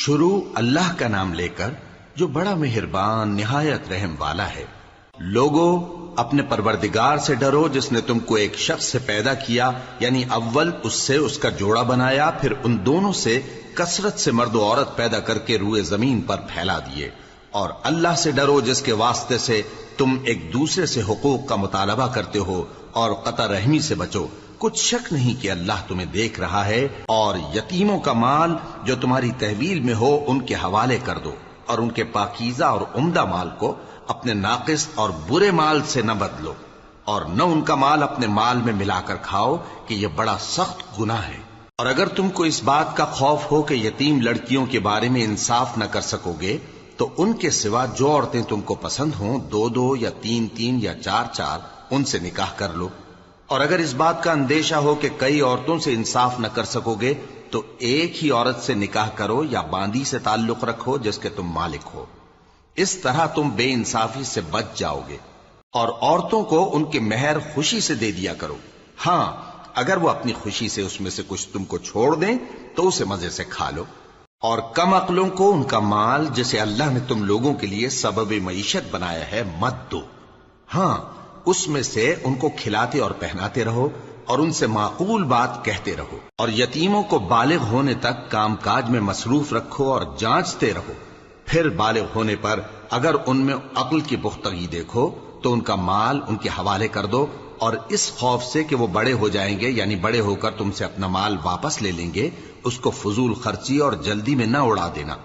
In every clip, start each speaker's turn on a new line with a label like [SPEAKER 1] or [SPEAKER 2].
[SPEAKER 1] شروع اللہ کا نام لے کر جو بڑا مہربان نہایت رحم والا ہے۔ لوگو اپنے پروردگار سے ڈرو جس نے تم کو ایک شخص سے پیدا کیا، یعنی اول اس سے اس کا جوڑا بنایا، پھر ان دونوں سے کثرت سے مرد و عورت پیدا کر کے روئے زمین پر پھیلا دیے۔ اور اللہ سے ڈرو جس کے واسطے سے تم ایک دوسرے سے حقوق کا مطالبہ کرتے ہو، اور قطع رحمی سے بچو۔ کچھ شک نہیں کہ اللہ تمہیں دیکھ رہا ہے۔ اور یتیموں کا مال جو تمہاری تحویل میں ہو ان کے حوالے کر دو، اور ان کے پاکیزہ اور عمدہ مال کو اپنے ناقص اور برے مال سے نہ بدلو، اور نہ ان کا مال اپنے مال میں ملا کر کھاؤ کہ یہ بڑا سخت گناہ ہے۔ اور اگر تم کو اس بات کا خوف ہو کہ یتیم لڑکیوں کے بارے میں انصاف نہ کر سکو گے تو ان کے سوا جو عورتیں تم کو پسند ہوں، دو دو یا تین تین یا چار چار، ان سے نکاح کر لو۔ اور اگر اس بات کا اندیشہ ہو کہ کئی عورتوں سے انصاف نہ کر سکو گے تو ایک ہی عورت سے نکاح کرو یا باندی سے تعلق رکھو جس کے تم مالک ہو۔ اس طرح تم بے انصافی سے بچ جاؤ گے۔ اور عورتوں کو ان کے مہر خوشی سے دے دیا کرو۔ ہاں، اگر وہ اپنی خوشی سے اس میں سے کچھ تم کو چھوڑ دیں تو اسے مزے سے کھا لو۔ اور کم عقلوں کو ان کا مال جسے اللہ نے تم لوگوں کے لیے سبب معیشت بنایا ہے مت دو۔ ہاں، اس میں سے ان کو کھلاتے اور پہناتے رہو اور ان سے معقول بات کہتے رہو۔ اور یتیموں کو بالغ ہونے تک کام کاج میں مصروف رکھو اور جانچتے رہو۔ پھر بالغ ہونے پر اگر ان میں عقل کی پختگی دیکھو تو ان کا مال ان کے حوالے کر دو، اور اس خوف سے کہ وہ بڑے ہو جائیں گے، یعنی بڑے ہو کر تم سے اپنا مال واپس لے لیں گے، اس کو فضول خرچی اور جلدی میں نہ اڑا دینا۔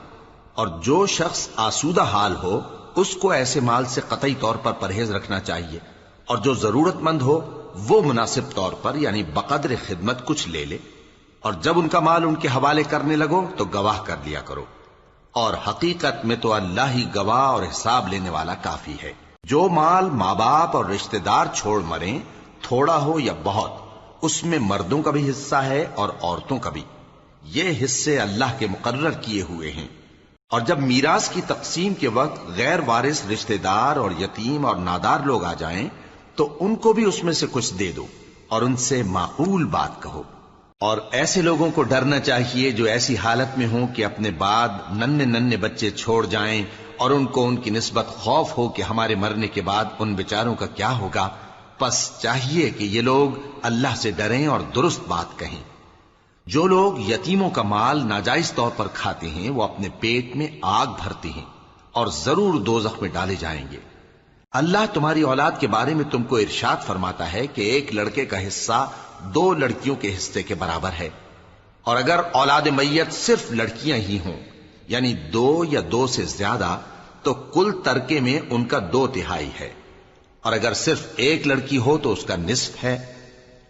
[SPEAKER 1] اور جو شخص آسودہ حال ہو اس کو ایسے مال سے قطعی طور پر پرہیز رکھنا چاہیے، اور جو ضرورت مند ہو وہ مناسب طور پر یعنی بقدر خدمت کچھ لے لے۔ اور جب ان کا مال ان کے حوالے کرنے لگو تو گواہ کر لیا کرو، اور حقیقت میں تو اللہ ہی گواہ اور حساب لینے والا کافی ہے۔ جو مال ماں باپ اور رشتہ دار چھوڑ مریں، تھوڑا ہو یا بہت، اس میں مردوں کا بھی حصہ ہے اور عورتوں کا بھی۔ یہ حصے اللہ کے مقرر کیے ہوئے ہیں۔ اور جب میراث کی تقسیم کے وقت غیر وارث رشتہ دار اور یتیم اور نادار لوگ آ جائیں تو ان کو بھی اس میں سے کچھ دے دو، اور ان سے معقول بات کہو۔ اور ایسے لوگوں کو ڈرنا چاہیے جو ایسی حالت میں ہوں کہ اپنے بعد ننھے ننھے بچے چھوڑ جائیں، اور ان کو ان کی نسبت خوف ہو کہ ہمارے مرنے کے بعد ان بیچاروں کا کیا ہوگا۔ پس چاہیے کہ یہ لوگ اللہ سے ڈریں اور درست بات کہیں۔ جو لوگ یتیموں کا مال ناجائز طور پر کھاتے ہیں وہ اپنے پیٹ میں آگ بھرتے ہیں اور ضرور دوزخ میں ڈالے جائیں گے۔ اللہ تمہاری اولاد کے بارے میں تم کو ارشاد فرماتا ہے کہ ایک لڑکے کا حصہ دو لڑکیوں کے حصے کے برابر ہے، اور اگر اولاد میت صرف لڑکیاں ہی ہوں یعنی دو یا دو سے زیادہ تو کل ترکے میں ان کا 2/3 ہے، اور اگر صرف ایک لڑکی ہو تو اس کا نصف ہے۔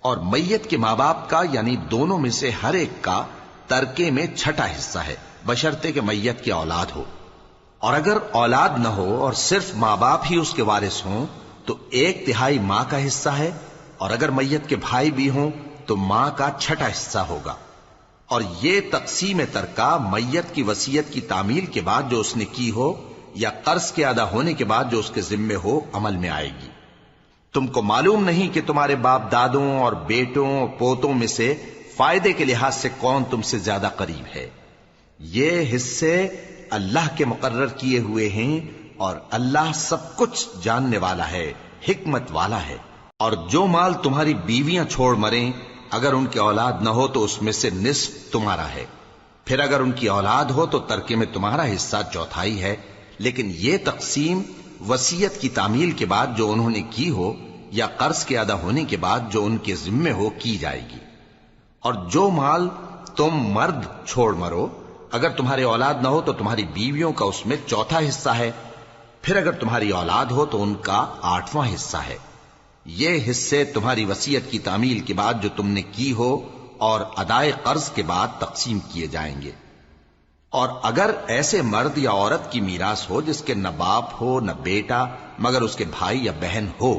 [SPEAKER 1] اور میت کے ماں باپ کا یعنی دونوں میں سے ہر ایک کا ترکے میں 6واں حصہ ہے، بشرطے کہ میت کی اولاد ہو۔ اور اگر اولاد نہ ہو اور صرف ماں باپ ہی اس کے وارث ہوں تو 1/3 ماں کا حصہ ہے، اور اگر میت کے بھائی بھی ہوں تو ماں کا 6واں حصہ ہوگا۔ اور یہ تقسیم ترکہ میت کی وصیت کی تعمیل کے بعد جو اس نے کی ہو یا قرض کے ادا ہونے کے بعد جو اس کے ذمے ہو عمل میں آئے گی۔ تم کو معلوم نہیں کہ تمہارے باپ دادوں اور بیٹوں اور پوتوں میں سے فائدے کے لحاظ سے کون تم سے زیادہ قریب ہے۔ یہ حصے اللہ کے مقرر کیے ہوئے ہیں، اور اللہ سب کچھ جاننے والا ہے، حکمت والا ہے۔ اور جو مال تمہاری بیویاں چھوڑ مریں اگر ان کی اولاد نہ ہو تو اس میں سے نصف تمہارا ہے، پھر اگر ان کی اولاد ہو تو ترکے میں تمہارا حصہ 1/4 ہے، لیکن یہ تقسیم وصیت کی تعمیل کے بعد جو انہوں نے کی ہو یا قرض کے ادا ہونے کے بعد جو ان کے ذمے ہو کی جائے گی۔ اور جو مال تم مرد چھوڑ مرو اگر تمہاری اولاد نہ ہو تو تمہاری بیویوں کا اس میں 1/4 حصہ ہے، پھر اگر تمہاری اولاد ہو تو ان کا 8واں حصہ ہے۔ یہ حصے تمہاری وصیت کی تعمیل کے بعد جو تم نے کی ہو اور ادائے قرض کے بعد تقسیم کیے جائیں گے۔ اور اگر ایسے مرد یا عورت کی میراث ہو جس کے نہ باپ ہو نہ بیٹا مگر اس کے بھائی یا بہن ہو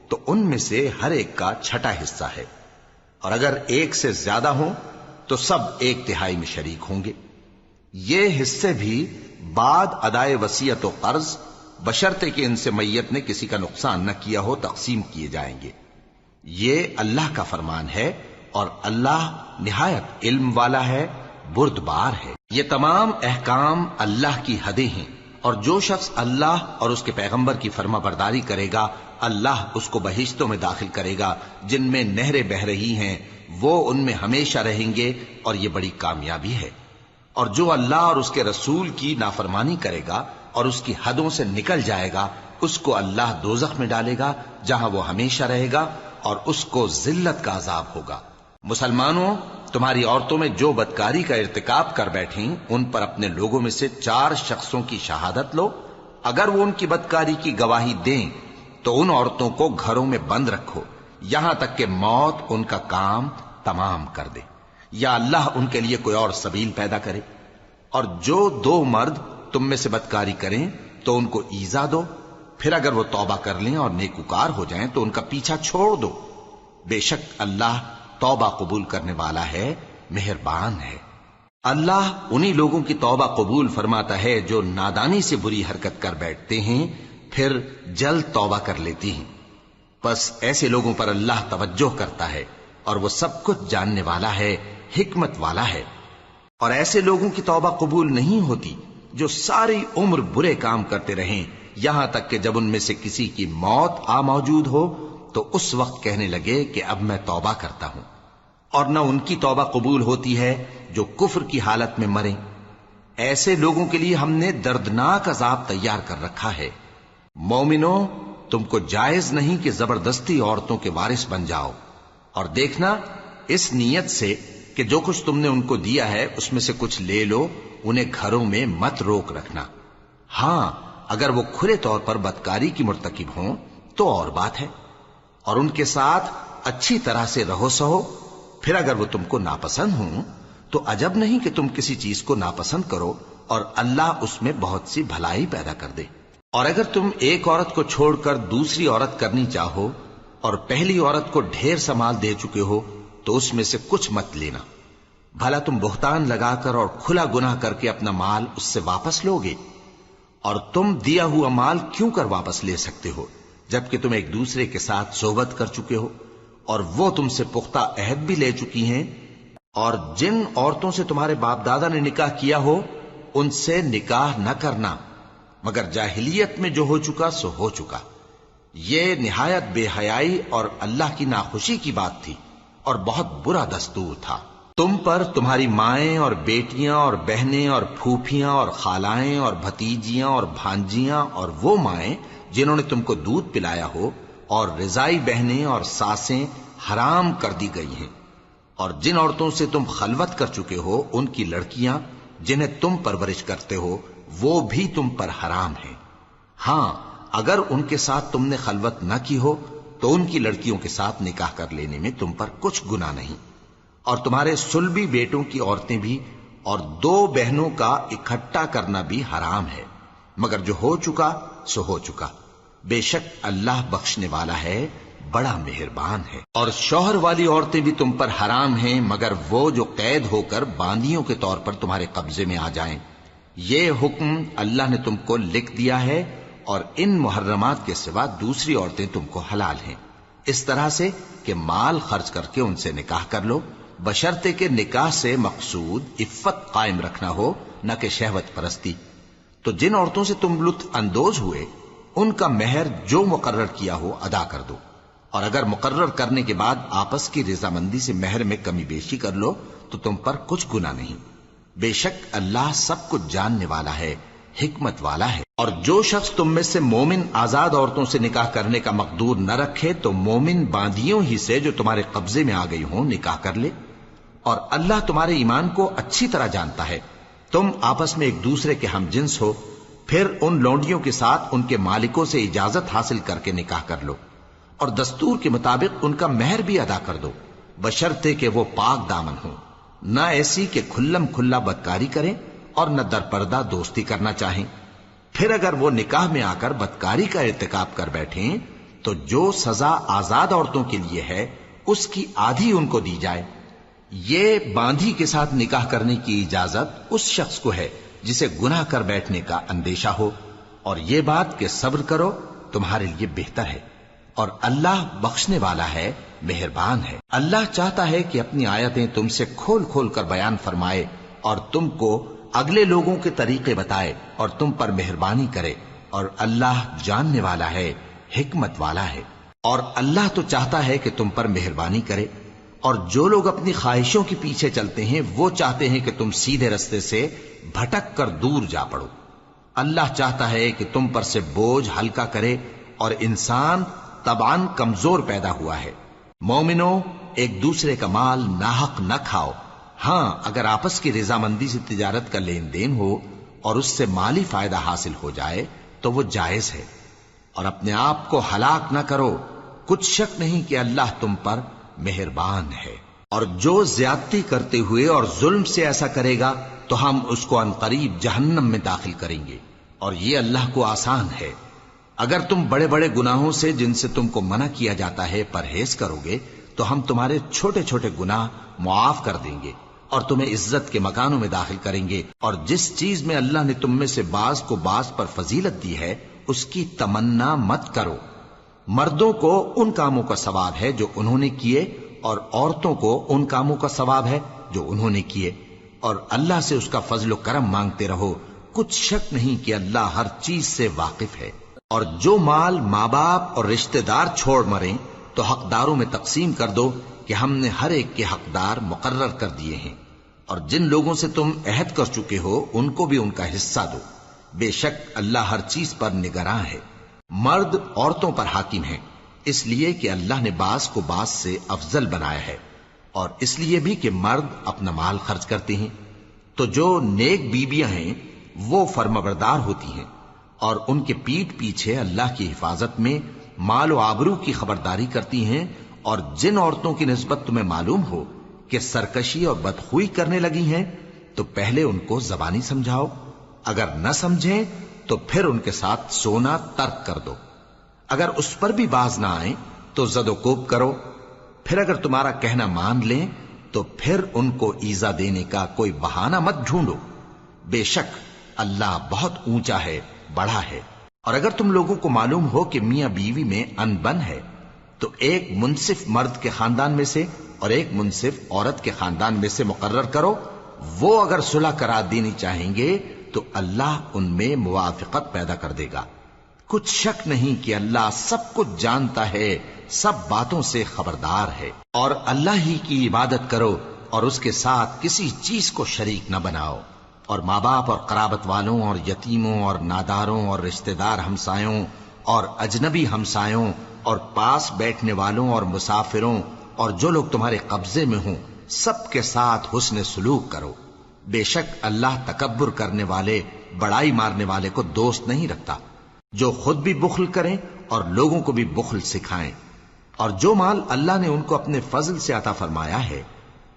[SPEAKER 1] تو ان میں سے ہر ایک کا 6واں حصہ ہے، اور اگر ایک سے زیادہ ہوں تو سب 1/3 میں شریک ہوں گے۔ یہ حصے بھی بعد ادائے وصیت و قرض بشرطے کہ ان سے میت نے کسی کا نقصان نہ کیا ہو تقسیم کیے جائیں گے۔ یہ اللہ کا فرمان ہے، اور اللہ نہایت علم والا ہے بردبار ہے۔ یہ تمام احکام اللہ کی حدیں ہیں، اور جو شخص اللہ اور اس کے پیغمبر کی فرما برداری کرے گا اللہ اس کو بہشتوں میں داخل کرے گا جن میں نہریں بہ رہی ہیں، وہ ان میں ہمیشہ رہیں گے، اور یہ بڑی کامیابی ہے۔ اور جو اللہ اور اس کے رسول کی نافرمانی کرے گا اور اس کی حدوں سے نکل جائے گا اس کو اللہ دوزخ میں ڈالے گا جہاں وہ ہمیشہ رہے گا، اور اس کو ذلت کا عذاب ہوگا۔ مسلمانوں، تمہاری عورتوں میں جو بدکاری کا ارتکاب کر بیٹھیں ان پر اپنے لوگوں میں سے 4 شخصوں کی شہادت لو۔ اگر وہ ان کی بدکاری کی گواہی دیں تو ان عورتوں کو گھروں میں بند رکھو یہاں تک کہ موت ان کا کام تمام کر دے، یا اللہ ان کے لیے کوئی اور سبیل پیدا کرے۔ اور جو 2 مرد تم میں سے بدکاری کریں تو ان کو ایذا دو، پھر اگر وہ توبہ کر لیں اور نیکوکار ہو جائیں تو ان کا پیچھا چھوڑ دو۔ بے شک اللہ توبہ قبول کرنے والا ہے، مہربان ہے۔ اللہ انہی لوگوں کی توبہ قبول فرماتا ہے جو نادانی سے بری حرکت کر بیٹھتے ہیں پھر جلد توبہ کر لیتی ہیں، بس ایسے لوگوں پر اللہ توجہ کرتا ہے اور وہ سب کچھ جاننے والا ہے، حکمت والا ہے۔ اور ایسے لوگوں کی توبہ قبول نہیں ہوتی جو ساری عمر برے کام کرتے رہیں یہاں تک کہ جب ان میں سے کسی کی موت آ موجود ہو تو اس وقت کہنے لگے کہ اب میں توبہ کرتا ہوں۔ اور نہ ان کی توبہ قبول ہوتی ہے جو کفر کی حالت میں مریں۔ ایسے لوگوں کے لیے ہم نے دردناک عذاب تیار کر رکھا ہے۔ مومنوں، تم کو جائز نہیں کہ زبردستی عورتوں کے وارث بن جاؤ، اور دیکھنا اس نیت سے کہ جو کچھ تم نے ان کو دیا ہے اس میں سے کچھ لے لو، انہیں گھروں میں مت روک رکھنا۔ ہاں، اگر وہ کھلے طور پر بدکاری کی مرتکب ہوں تو اور بات ہے، اور ان کے ساتھ اچھی طرح سے رہو سہو۔ پھر اگر وہ تم کو ناپسند ہوں تو عجب نہیں کہ تم کسی چیز کو ناپسند کرو اور اللہ اس میں بہت سی بھلائی پیدا کر دے۔ اور اگر تم ایک عورت کو چھوڑ کر دوسری عورت کرنی چاہو اور پہلی عورت کو ڈھیر سا مال دے چکے ہو تو اس میں سے کچھ مت لینا، بھلا تم بہتان لگا کر اور کھلا گناہ کر کے اپنا مال اس سے واپس لوگے؟ اور تم دیا ہوا مال کیوں کر واپس لے سکتے ہو جبکہ تم ایک دوسرے کے ساتھ صحبت کر چکے ہو اور وہ تم سے پختہ عہد بھی لے چکی ہیں؟ اور جن عورتوں سے تمہارے باپ دادا نے نکاح کیا ہو ان سے نکاح نہ کرنا مگر جاہلیت میں جو ہو چکا سو ہو چکا۔ یہ نہایت بے حیائی اور اللہ کی ناخوشی کی بات تھی اور بہت برا دستور تھا۔ تم پر تمہاری مائیں اور بیٹیاں اور بہنیں اور پھوپھیاں اور خالائیں اور بھتیجیاں اور بھانجیاں اور وہ مائیں جنہوں نے تم کو دودھ پلایا ہو اور رضائی بہنیں اور ساسیں حرام کر دی گئی ہیں، اور جن عورتوں سے تم خلوت کر چکے ہو ان کی لڑکیاں جنہیں تم پرورش کرتے ہو وہ بھی تم پر حرام ہیں۔ ہاں، اگر ان کے ساتھ تم نے خلوت نہ کی ہو تو ان کی لڑکیوں کے ساتھ نکاح کر لینے میں تم پر کچھ گناہ نہیں۔ اور تمہارے صلبی بیٹوں کی عورتیں بھی اور 2 بہنوں کا اکٹھا کرنا بھی حرام ہے، مگر جو ہو چکا سو ہو چکا۔ بے شک اللہ بخشنے والا ہے، بڑا مہربان ہے۔ اور شوہر والی عورتیں بھی تم پر حرام ہیں مگر وہ جو قید ہو کر باندیوں کے طور پر تمہارے قبضے میں آ جائیں۔ یہ حکم اللہ نے تم کو لکھ دیا ہے، اور ان محرمات کے سوا دوسری عورتیں تم کو حلال ہیں، اس طرح سے کہ مال خرچ کر کے ان سے نکاح کر لو، بشرطے کہ نکاح سے مقصود عفت قائم رکھنا ہو نہ کہ شہوت پرستی۔ تو جن عورتوں سے تم لطف اندوز ہوئے ان کا مہر جو مقرر کیا ہو ادا کر دو، اور اگر مقرر کرنے کے بعد آپس کی رضامندی سے مہر میں کمی بیشی کر لو تو تم پر کچھ گناہ نہیں۔ بے شک اللہ سب کچھ جاننے والا ہے، حکمت والا ہے۔ اور جو شخص تم میں سے مومن آزاد عورتوں سے نکاح کرنے کا مقدور نہ رکھے تو مومن باندیوں ہی سے جو تمہارے قبضے میں آ گئی ہوں نکاح کر لے، اور اللہ تمہارے ایمان کو اچھی طرح جانتا ہے۔ تم آپس میں ایک دوسرے کے ہم جنس ہو، پھر ان لونڈیوں کے ساتھ ان کے مالکوں سے اجازت حاصل کر کے نکاح کر لو، اور دستور کے مطابق ان کا مہر بھی ادا کر دو، بشرطے کہ وہ پاک دامن ہوں، نہ ایسی کہ کھلم کھلا بدکاری کریں اور نہ درپردہ دوستی کرنا چاہیں۔ پھر اگر وہ نکاح میں آ کر بدکاری کا ارتکاب کر بیٹھیں تو جو سزا آزاد عورتوں کے لیے ہے اس کی آدھی ان کو دی جائے۔ یہ باندھی کے ساتھ نکاح کرنے کی اجازت اس شخص کو ہے جسے گناہ کر بیٹھنے کا اندیشہ ہو، اور یہ بات کہ صبر کرو تمہارے لیے بہتر ہے، اور اللہ بخشنے والا ہے، مہربان ہے۔ اللہ چاہتا ہے کہ اپنی آیتیں تم سے کھول کھول کر بیان فرمائے اور تم کو اگلے لوگوں کے طریقے بتائے اور تم پر مہربانی کرے، اور اللہ جاننے والا ہے، حکمت والا ہے۔ اور اللہ تو چاہتا ہے کہ تم پر مہربانی کرے، اور جو لوگ اپنی خواہشوں کے پیچھے چلتے ہیں وہ چاہتے ہیں کہ تم سیدھے رستے سے بھٹک کر دور جا پڑو۔ اللہ چاہتا ہے کہ تم پر سے بوجھ ہلکا کرے، اور انسان طبعاً کمزور پیدا ہوا ہے۔ مومنو، ایک دوسرے کا مال ناحق نہ کھاؤ۔ ہاں، اگر آپس کی رضامندی سے تجارت کا لین دین ہو اور اس سے مالی فائدہ حاصل ہو جائے تو وہ جائز ہے، اور اپنے آپ کو ہلاک نہ کرو، کچھ شک نہیں کہ اللہ تم پر مہربان ہے۔ اور جو زیادتی کرتے ہوئے اور ظلم سے ایسا کرے گا تو ہم اس کو عنقریب جہنم میں داخل کریں گے، اور یہ اللہ کو آسان ہے۔ اگر تم بڑے بڑے گناہوں سے جن سے تم کو منع کیا جاتا ہے پرہیز کرو گے تو ہم تمہارے چھوٹے چھوٹے گناہ معاف کر دیں گے اور تمہیں عزت کے مکانوں میں داخل کریں گے۔ اور جس چیز میں اللہ نے تم میں سے بعض کو بعض پر فضیلت دی ہے اس کی تمنا مت کرو۔ مردوں کو ان کاموں کا ثواب ہے جو انہوں نے کیے، اور عورتوں کو ان کاموں کا ثواب ہے جو انہوں نے کیے، اور اللہ سے اس کا فضل و کرم مانگتے رہو، کچھ شک نہیں کہ اللہ ہر چیز سے واقف ہے۔ اور جو مال ماں باپ اور رشتہ دار چھوڑ مریں تو حقداروں میں تقسیم کر دو کہ ہم نے ہر ایک کے حقدار مقرر کر دیے ہیں، اور جن لوگوں سے تم عہد کر چکے ہو ان کو بھی ان کا حصہ دو، بے شک اللہ ہر چیز پر نگراں ہے۔ مرد عورتوں پر حاکم ہیں، اس لیے کہ اللہ نے بعض کو بعض سے افضل بنایا ہے، اور اس لیے بھی کہ مرد اپنا مال خرچ کرتے ہیں۔ تو جو نیک بیویاں ہیں وہ فرمانبردار ہوتی ہیں، اور ان کے پیٹھ پیچھے اللہ کی حفاظت میں مال و آبرو کی خبرداری کرتی ہیں۔ اور جن عورتوں کی نسبت تمہیں معلوم ہو کہ سرکشی اور بدخوئی کرنے لگی ہیں تو پہلے ان کو زبانی سمجھاؤ، اگر نہ سمجھیں تو پھر ان کے ساتھ سونا ترک کر دو۔ اگر اس پر بھی باز نہ آئیں تو زد و کوب کرو، پھر اگر تمہارا کہنا مان لیں تو پھر ان کو ایذا دینے کا کوئی بہانہ مت ڈھونڈو، بے شک اللہ بہت اونچا ہے، بڑا ہے۔ اور اگر تم لوگوں کو معلوم ہو کہ میاں بیوی میں انبن ہے تو ایک منصف مرد کے خاندان میں سے اور ایک منصف عورت کے خاندان میں سے مقرر کرو، وہ اگر صلح کرا دینی چاہیں گے تو اللہ ان میں موافقت پیدا کر دے گا۔ کچھ شک نہیں کہ اللہ سب کچھ جانتا ہے، سب باتوں سے خبردار ہے۔ اور اللہ ہی کی عبادت کرو اور اس کے ساتھ کسی چیز کو شریک نہ بناؤ، اور ماں باپ اور قرابت والوں اور یتیموں اور ناداروں اور رشتہ دار ہمسایوں اور اجنبی ہمسایوں اور پاس بیٹھنے والوں اور مسافروں اور جو لوگ تمہارے قبضے میں ہوں سب کے ساتھ حسن سلوک کرو، بے شک اللہ تکبر کرنے والے، بڑائی مارنے والے کو دوست نہیں رکھتا۔ جو خود بھی بخل کریں اور لوگوں کو بھی بخل سکھائیں، اور جو مال اللہ نے ان کو اپنے فضل سے عطا فرمایا ہے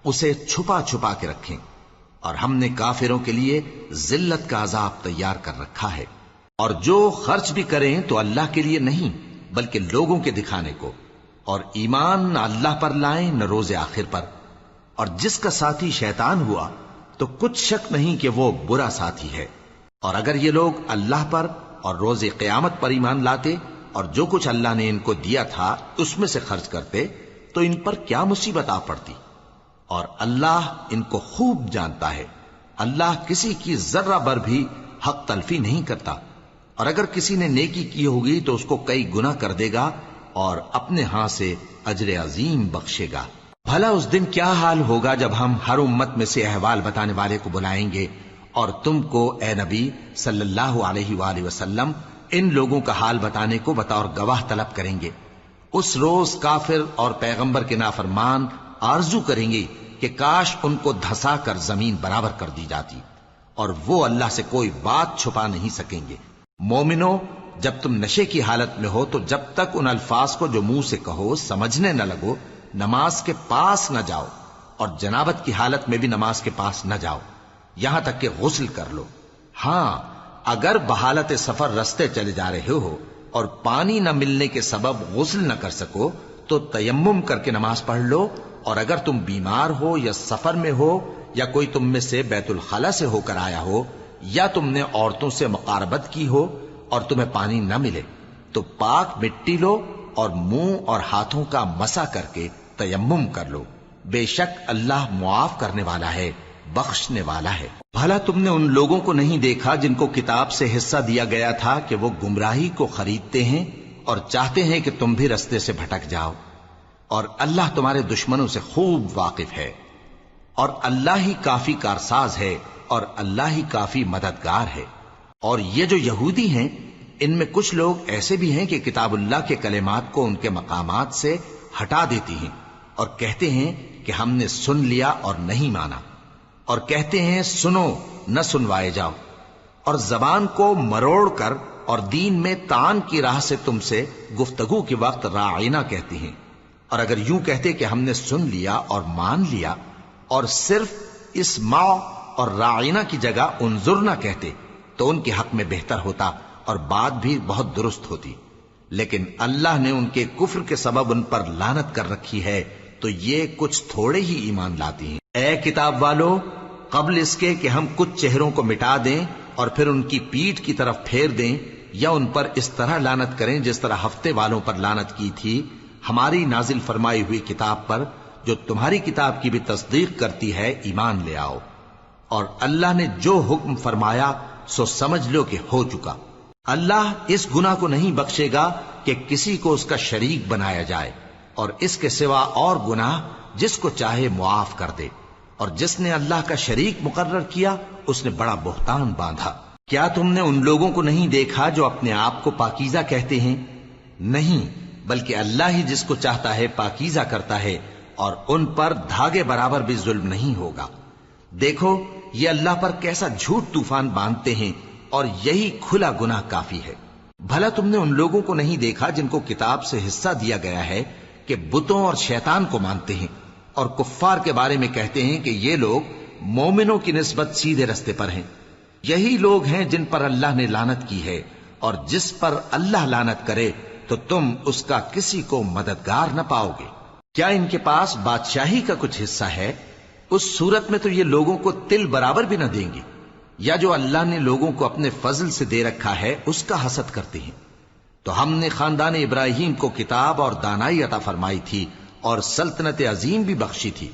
[SPEAKER 1] اسے چھپا چھپا کے رکھیں، اور ہم نے کافروں کے لیے ذلت کا عذاب تیار کر رکھا ہے۔ اور جو خرچ بھی کریں تو اللہ کے لیے نہیں بلکہ لوگوں کے دکھانے کو، اور ایمان نہ اللہ پر لائیں نہ روز آخر پر۔ اور جس کا ساتھی شیطان ہوا تو کچھ شک نہیں کہ وہ برا ساتھی ہے۔ اور اگر یہ لوگ اللہ پر اور روز قیامت پر ایمان لاتے اور جو کچھ اللہ نے ان کو دیا تھا اس میں سے خرچ کرتے تو ان پر کیا مصیبت آ پڑتی، اور اللہ ان کو خوب جانتا ہے۔ اللہ کسی کی ذرہ بر بھی حق تلفی نہیں کرتا، اور اگر کسی نے نیکی کی ہوگی تو اس کو کئی گنا کر دے گا اور اپنے ہاں سے اجر عظیم بخشے گا۔ بھلا اس دن کیا حال ہوگا جب ہم ہر امت میں سے احوال بتانے والے کو بلائیں گے اور تم کو اے نبی صلی اللہ علیہ وآلہ وسلم ان لوگوں کا حال بتانے کو بطور گواہ طلب کریں گے۔ اس روز کافر اور پیغمبر کے نافرمان آرزو کریں گے کہ کاش ان کو دھسا کر زمین برابر کر دی جاتی، اور وہ اللہ سے کوئی بات چھپا نہیں سکیں گے۔ مومنو، جب تم نشے کی حالت میں ہو تو جب تک ان الفاظ کو جو منہ سے کہو سمجھنے نہ لگو نماز کے پاس نہ جاؤ، اور جنابت کی حالت میں بھی نماز کے پاس نہ جاؤ یہاں تک کہ غسل کر لو۔ ہاں، اگر بحالت سفر رستے چلے جا رہے ہو اور پانی نہ ملنے کے سبب غسل نہ کر سکو تو تیمم کر کے نماز پڑھ لو، اور اگر تم بیمار ہو یا سفر میں ہو یا کوئی تم میں سے بیت الخلا سے ہو کر آیا ہو یا تم نے عورتوں سے مقاربت کی ہو اور تمہیں پانی نہ ملے تو پاک مٹی لو اور منہ اور ہاتھوں کا مسح کر کے تیمم کر لو، بے شک اللہ معاف کرنے والا ہے، بخشنے والا ہے۔ بھلا تم نے ان لوگوں کو نہیں دیکھا جن کو کتاب سے حصہ دیا گیا تھا کہ وہ گمراہی کو خریدتے ہیں اور چاہتے ہیں کہ تم بھی رستے سے بھٹک جاؤ، اور اللہ تمہارے دشمنوں سے خوب واقف ہے، اور اللہ ہی کافی کارساز ہے، اور اللہ ہی کافی مددگار ہے۔ اور یہ جو یہودی ہیں، ان میں کچھ لوگ ایسے بھی ہیں کہ کتاب اللہ کے کلمات کو ان کے مقامات سے ہٹا دیتی ہیں اور کہتے ہیں کہ ہم نے سن لیا اور نہیں مانا، اور کہتے ہیں سنو نہ سنوائے جاؤ، اور زبان کو مروڑ کر اور دین میں طعن کی راہ سے تم سے گفتگو کے وقت راعینا کہتی ہیں۔ اور اگر یوں کہتے کہ ہم نے سن لیا اور مان لیا، اور صرف اسمع اور راعینا کی جگہ انظرنا کہتے، تو ان کے حق میں بہتر ہوتا اور بات بھی بہت درست ہوتی۔ لیکن اللہ نے ان کے کفر کے سبب ان پر لعنت کر رکھی ہے، تو یہ کچھ تھوڑے ہی ایمان لاتی ہیں۔ اے کتاب والو، قبل اس کے کہ ہم کچھ چہروں کو مٹا دیں اور پھر ان کی پیٹھ کی طرف پھیر دیں یا ان پر اس طرح لعنت کریں جس طرح ہفتے والوں پر لعنت کی تھی، ہماری نازل فرمائی ہوئی کتاب پر جو تمہاری کتاب کی بھی تصدیق کرتی ہے ایمان لے آؤ، اور اللہ نے جو حکم فرمایا سو سمجھ لو کہ ہو چکا۔ اللہ اس گناہ کو نہیں بخشے گا کہ کسی کو اس کا شریک بنایا جائے، اور اس کے سوا اور گناہ جس کو چاہے معاف کر دے، اور جس نے اللہ کا شریک مقرر کیا اس نے بڑا بہتان باندھا۔ کیا تم نے ان لوگوں کو نہیں دیکھا جو اپنے آپ کو پاکیزہ کہتے ہیں؟ نہیں، بلکہ اللہ ہی جس کو چاہتا ہے پاکیزہ کرتا ہے، اور ان پر دھاگے برابر بھی ظلم نہیں ہوگا۔ دیکھو یہ اللہ پر کیسا جھوٹ طوفان باندھتے ہیں، اور یہی کھلا گناہ کافی ہے۔ بھلا تم نے ان لوگوں کو نہیں دیکھا جن کو کتاب سے حصہ دیا گیا ہے کہ بتوں اور شیطان کو مانتے ہیں، اور کفار کے بارے میں کہتے ہیں کہ یہ لوگ مومنوں کی نسبت سیدھے رستے پر ہیں۔ یہی لوگ ہیں جن پر اللہ نے لعنت کی ہے، اور جس پر اللہ لعنت کرے تو تم اس کا کسی کو مددگار نہ پاؤ گے۔ کیا ان کے پاس بادشاہی کا کچھ حصہ ہے؟ اس صورت میں تو یہ لوگوں کو تل برابر بھی نہ دیں گے، یا جو اللہ نے لوگوں کو اپنے فضل سے دے رکھا ہے اس کا حسد کرتے ہیں۔ تو ہم نے خاندان ابراہیم کو کتاب اور دانائی عطا فرمائی تھی اور سلطنت عظیم بھی بخشی تھی۔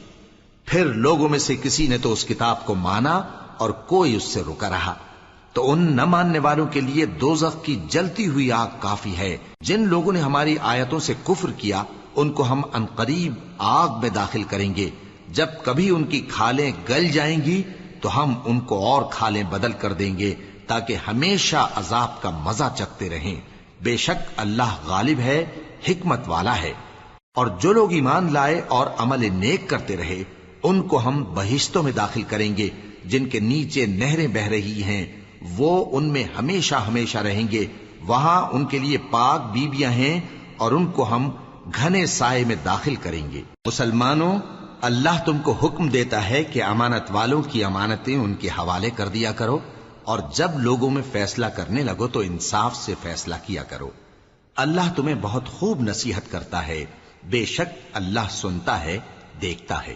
[SPEAKER 1] پھر لوگوں میں سے کسی نے تو اس کتاب کو مانا اور کوئی اس سے رکا رہا، تو ان نہ ماننے والوں کے لیے دوزخ کی جلتی ہوئی آگ کافی ہے۔ جن لوگوں نے ہماری آیتوں سے کفر کیا ان کو ہم عنقریب آگ میں داخل کریں گے۔ جب کبھی ان کی کھالیں گل جائیں گی تو ہم ان کو اور کھالیں بدل کر دیں گے تاکہ ہمیشہ عذاب کا مزہ چکھتے رہیں۔ بے شک اللہ غالب ہے، حکمت والا ہے۔ اور جو لوگ ایمان لائے اور عمل نیک کرتے رہے ان کو ہم بہشتوں میں داخل کریں گے جن کے نیچے نہریں بہ رہی ہیں، وہ ان میں ہمیشہ ہمیشہ رہیں گے۔ وہاں ان کے لیے پاک بیویاں ہیں اور ان کو ہم گھنے سائے میں داخل کریں گے۔ مسلمانوں، اللہ تم کو حکم دیتا ہے کہ امانت والوں کی امانتیں ان کے حوالے کر دیا کرو، اور جب لوگوں میں فیصلہ کرنے لگو تو انصاف سے فیصلہ کیا کرو۔ اللہ تمہیں بہت خوب نصیحت کرتا ہے، بے شک اللہ سنتا ہے، دیکھتا ہے۔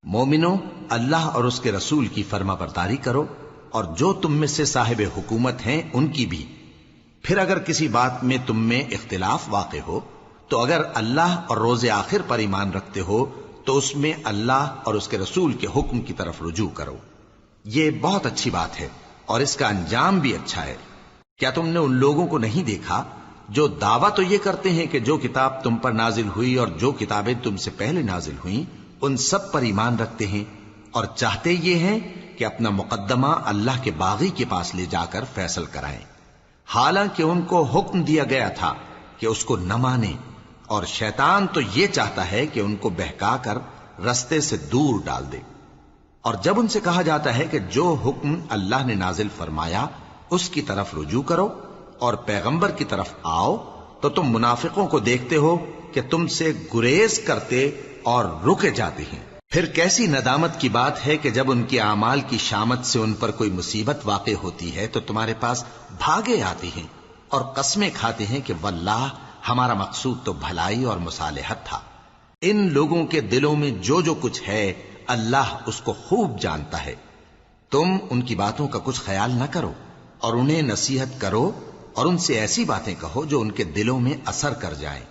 [SPEAKER 1] مومنو، اللہ اور اس کے رسول کی فرما برداری کرو، اور جو تم میں سے صاحب حکومت ہیں ان کی بھی۔ پھر اگر کسی بات میں تم میں اختلاف واقع ہو تو اگر اللہ اور روز آخر پر ایمان رکھتے ہو تو اس میں اللہ اور اس کے رسول کے حکم کی طرف رجوع کرو۔ یہ بہت اچھی بات ہے اور اس کا انجام بھی اچھا ہے۔ کیا تم نے ان لوگوں کو نہیں دیکھا جو دعویٰ تو یہ کرتے ہیں کہ جو کتاب تم پر نازل ہوئی اور جو کتابیں تم سے پہلے نازل ہوئیں ان سب پر ایمان رکھتے ہیں، اور چاہتے یہ ہیں کہ اپنا مقدمہ اللہ کے باغی کے پاس لے جا کر فیصل کرائیں، حالانکہ ان کو حکم دیا گیا تھا کہ اس کو نہ مانیں، اور شیطان تو یہ چاہتا ہے کہ ان کو بہکا کر رستے سے دور ڈال دے۔ اور جب ان سے کہا جاتا ہے کہ جو حکم اللہ نے نازل فرمایا اس کی طرف رجوع کرو اور پیغمبر کی طرف آؤ، تو تم منافقوں کو دیکھتے ہو کہ تم سے گریز کرتے اور رکے جاتے ہیں۔ پھر کیسی ندامت کی بات ہے کہ جب ان کے اعمال کی شامت سے ان پر کوئی مصیبت واقع ہوتی ہے تو تمہارے پاس بھاگے آتے ہیں اور قسمیں کھاتے ہیں کہ واللہ ہمارا مقصود تو بھلائی اور مصالحت تھا۔ ان لوگوں کے دلوں میں جو جو کچھ ہے اللہ اس کو خوب جانتا ہے۔ تم ان کی باتوں کا کچھ خیال نہ کرو اور انہیں نصیحت کرو اور ان سے ایسی باتیں کہو جو ان کے دلوں میں اثر کر جائیں۔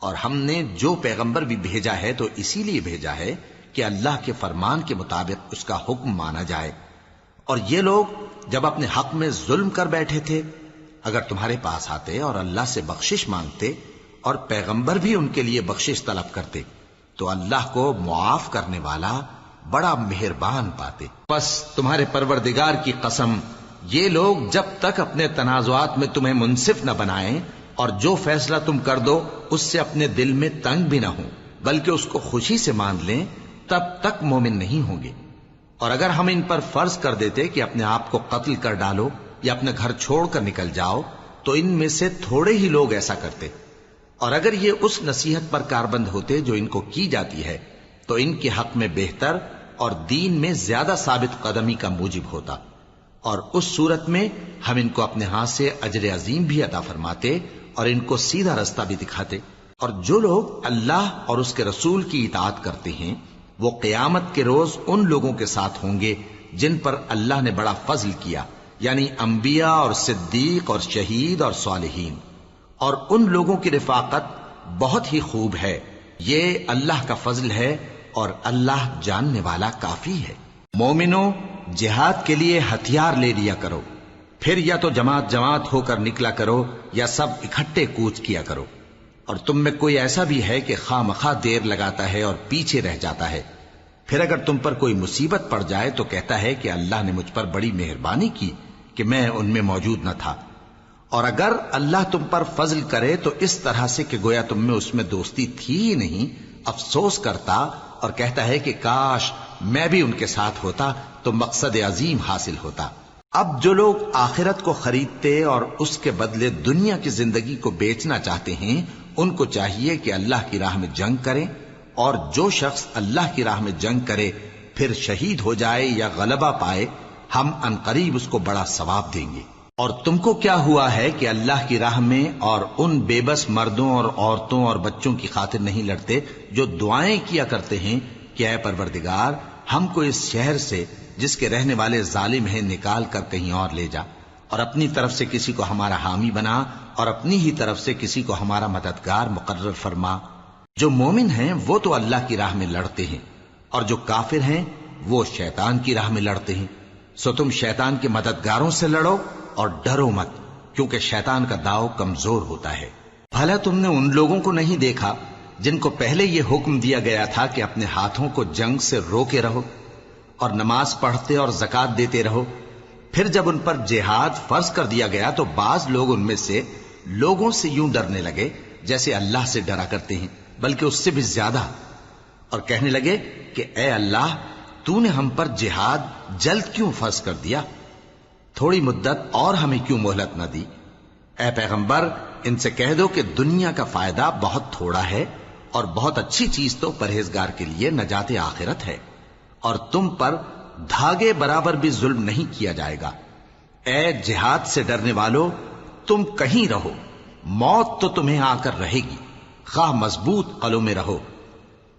[SPEAKER 1] اور ہم نے جو پیغمبر بھی بھیجا ہے تو اسی لیے بھیجا ہے کہ اللہ کے فرمان کے مطابق اس کا حکم مانا جائے. اور یہ لوگ جب اپنے حق میں ظلم کر بیٹھے تھے، اگر تمہارے پاس آتے اور اللہ سے بخشش مانگتے اور پیغمبر بھی ان کے لیے بخشش طلب کرتے تو اللہ کو معاف کرنے والا بڑا مہربان پاتے. پس تمہارے پروردگار کی قسم، یہ لوگ جب تک اپنے تنازعات میں تمہیں منصف نہ بنائیں اور جو فیصلہ تم کر دو اس سے اپنے دل میں تنگ بھی نہ ہوں بلکہ اس کو خوشی سے مان لیں، تب تک مومن نہیں ہوں گے. اور اگر ہم ان پر فرض کر دیتے کہ اپنے آپ کو قتل کر ڈالو یا اپنے گھر چھوڑ کر نکل جاؤ تو ان میں سے تھوڑے ہی لوگ ایسا کرتے. اور اگر یہ اس نصیحت پر کاربند ہوتے جو ان کو کی جاتی ہے تو ان کے حق میں بہتر اور دین میں زیادہ ثابت قدمی کا موجب ہوتا، اور اس صورت میں ہم ان کو اپنے ہاتھ سے اجر عظیم بھی عطا فرماتے اور ان کو سیدھا رستہ بھی دکھاتے. اور جو لوگ اللہ اور اس کے رسول کی اطاعت کرتے ہیں وہ قیامت کے روز ان لوگوں کے ساتھ ہوں گے جن پر اللہ نے بڑا فضل کیا، یعنی انبیاء اور صدیق اور شہید اور صالحین. اور ان لوگوں کی رفاقت بہت ہی خوب ہے. یہ اللہ کا فضل ہے اور اللہ جاننے والا کافی ہے. مومنوں، جہاد کے لیے ہتھیار لے لیا کرو، پھر یا تو جماعت جماعت ہو کر نکلا کرو یا سب اکٹھے کوچ کیا کرو. اور تم میں کوئی ایسا بھی ہے کہ خواہ مخواہ دیر لگاتا ہے اور پیچھے رہ جاتا ہے، پھر اگر تم پر کوئی مصیبت پڑ جائے تو کہتا ہے کہ اللہ نے مجھ پر بڑی مہربانی کی کہ میں ان میں موجود نہ تھا. اور اگر اللہ تم پر فضل کرے تو اس طرح سے کہ گویا تم میں اس میں دوستی تھی ہی نہیں، افسوس کرتا اور کہتا ہے کہ کاش میں بھی ان کے ساتھ ہوتا تو مقصد عظیم حاصل ہوتا. اب جو لوگ آخرت کو خریدتے اور اس کے بدلے دنیا کی زندگی کو بیچنا چاہتے ہیں ان کو چاہیے کہ اللہ کی راہ میں جنگ کریں، اور جو شخص اللہ کی راہ میں جنگ کرے پھر شہید ہو جائے یا غلبہ پائے ہم عنقریب اس کو بڑا ثواب دیں گے. اور تم کو کیا ہوا ہے کہ اللہ کی راہ میں اور ان بے بس مردوں اور عورتوں اور بچوں کی خاطر نہیں لڑتے جو دعائیں کیا کرتے ہیں کہ اے پروردگار ہم کو اس شہر سے جس کے رہنے والے ظالم ہیں نکال کر کہیں اور لے جا، اور اپنی طرف سے کسی کو ہمارا حامی بنا اور اپنی ہی طرف سے کسی کو ہمارا مددگار مقرر فرما. جو مومن ہیں وہ تو اللہ کی راہ میں لڑتے ہیں اور جو کافر ہیں وہ شیطان کی راہ میں لڑتے ہیں. سو تم شیطان کے مددگاروں سے لڑو اور ڈرو مت، کیونکہ شیطان کا داؤ کمزور ہوتا ہے. بھلا تم نے ان لوگوں کو نہیں دیکھا جن کو پہلے یہ حکم دیا گیا تھا کہ اپنے ہاتھوں کو جنگ سے روکے رہو اور نماز پڑھتے اور زکات دیتے رہو؟ پھر جب ان پر جہاد فرض کر دیا گیا تو بعض لوگ ان میں سے لوگوں سے یوں ڈرنے لگے جیسے اللہ سے ڈرا کرتے ہیں، بلکہ اس سے بھی زیادہ، اور کہنے لگے کہ اے اللہ تو نے ہم پر جہاد جلد کیوں فرض کر دیا؟ تھوڑی مدت اور ہمیں کیوں مہلت نہ دی؟ اے پیغمبر ان سے کہہ دو کہ دنیا کا فائدہ بہت تھوڑا ہے اور بہت اچھی چیز تو پرہیزگار کے لیے نجات آخرت ہے، اور تم پر دھاگے برابر بھی ظلم نہیں کیا جائے گا. اے جہاد سے ڈرنے والو، تم کہیں رہو، موت تو تمہیں آ کر رہے گی، خواہ مضبوط قلعوں میں رہو.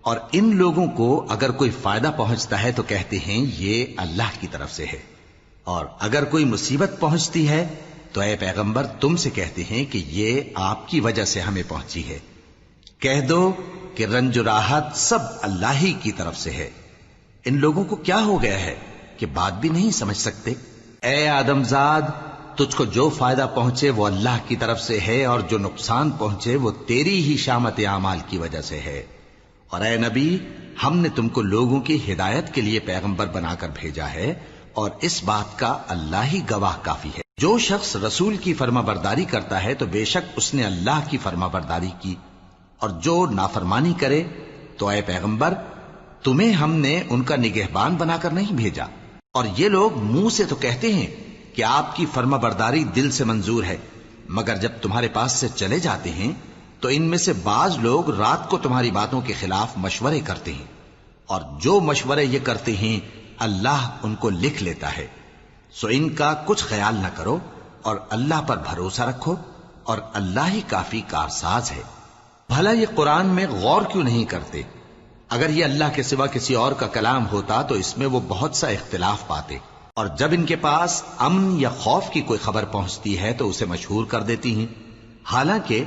[SPEAKER 1] اور ان لوگوں کو اگر کوئی فائدہ پہنچتا ہے تو کہتے ہیں یہ اللہ کی طرف سے ہے، اور اگر کوئی مصیبت پہنچتی ہے تو اے پیغمبر تم سے کہتے ہیں کہ یہ آپ کی وجہ سے ہمیں پہنچی ہے. کہہ دو کہ رنج و راحت سب اللہ ہی کی طرف سے ہے. ان لوگوں کو کیا ہو گیا ہے کہ بات بھی نہیں سمجھ سکتے؟ اے آدمزاد، تجھ کو جو فائدہ پہنچے وہ اللہ کی طرف سے ہے اور جو نقصان پہنچے وہ تیری ہی شامت اعمال کی وجہ سے ہے. اور اے نبی، ہم نے تم کو لوگوں کی ہدایت کے لیے پیغمبر بنا کر بھیجا ہے، اور اس بات کا اللہ ہی گواہ کافی ہے. جو شخص رسول کی فرما برداری کرتا ہے تو بے شک اس نے اللہ کی فرما برداری کی، اور جو نافرمانی کرے تو اے پیغمبر تمہیں ہم نے ان کا نگہبان بنا کر نہیں بھیجا. اور یہ لوگ منہ سے تو کہتے ہیں کہ آپ کی فرما برداری دل سے منظور ہے، مگر جب تمہارے پاس سے چلے جاتے ہیں تو ان میں سے بعض لوگ رات کو تمہاری باتوں کے خلاف مشورے کرتے ہیں، اور جو مشورے یہ کرتے ہیں اللہ ان کو لکھ لیتا ہے. سو ان کا کچھ خیال نہ کرو اور اللہ پر بھروسہ رکھو، اور اللہ ہی کافی کارساز ہے. بھلا یہ قرآن میں غور کیوں نہیں کرتے؟ اگر یہ اللہ کے سوا کسی اور کا کلام ہوتا تو اس میں وہ بہت سا اختلاف پاتے. اور جب ان کے پاس امن یا خوف کی کوئی خبر پہنچتی ہے تو اسے مشہور کر دیتی ہیں، حالانکہ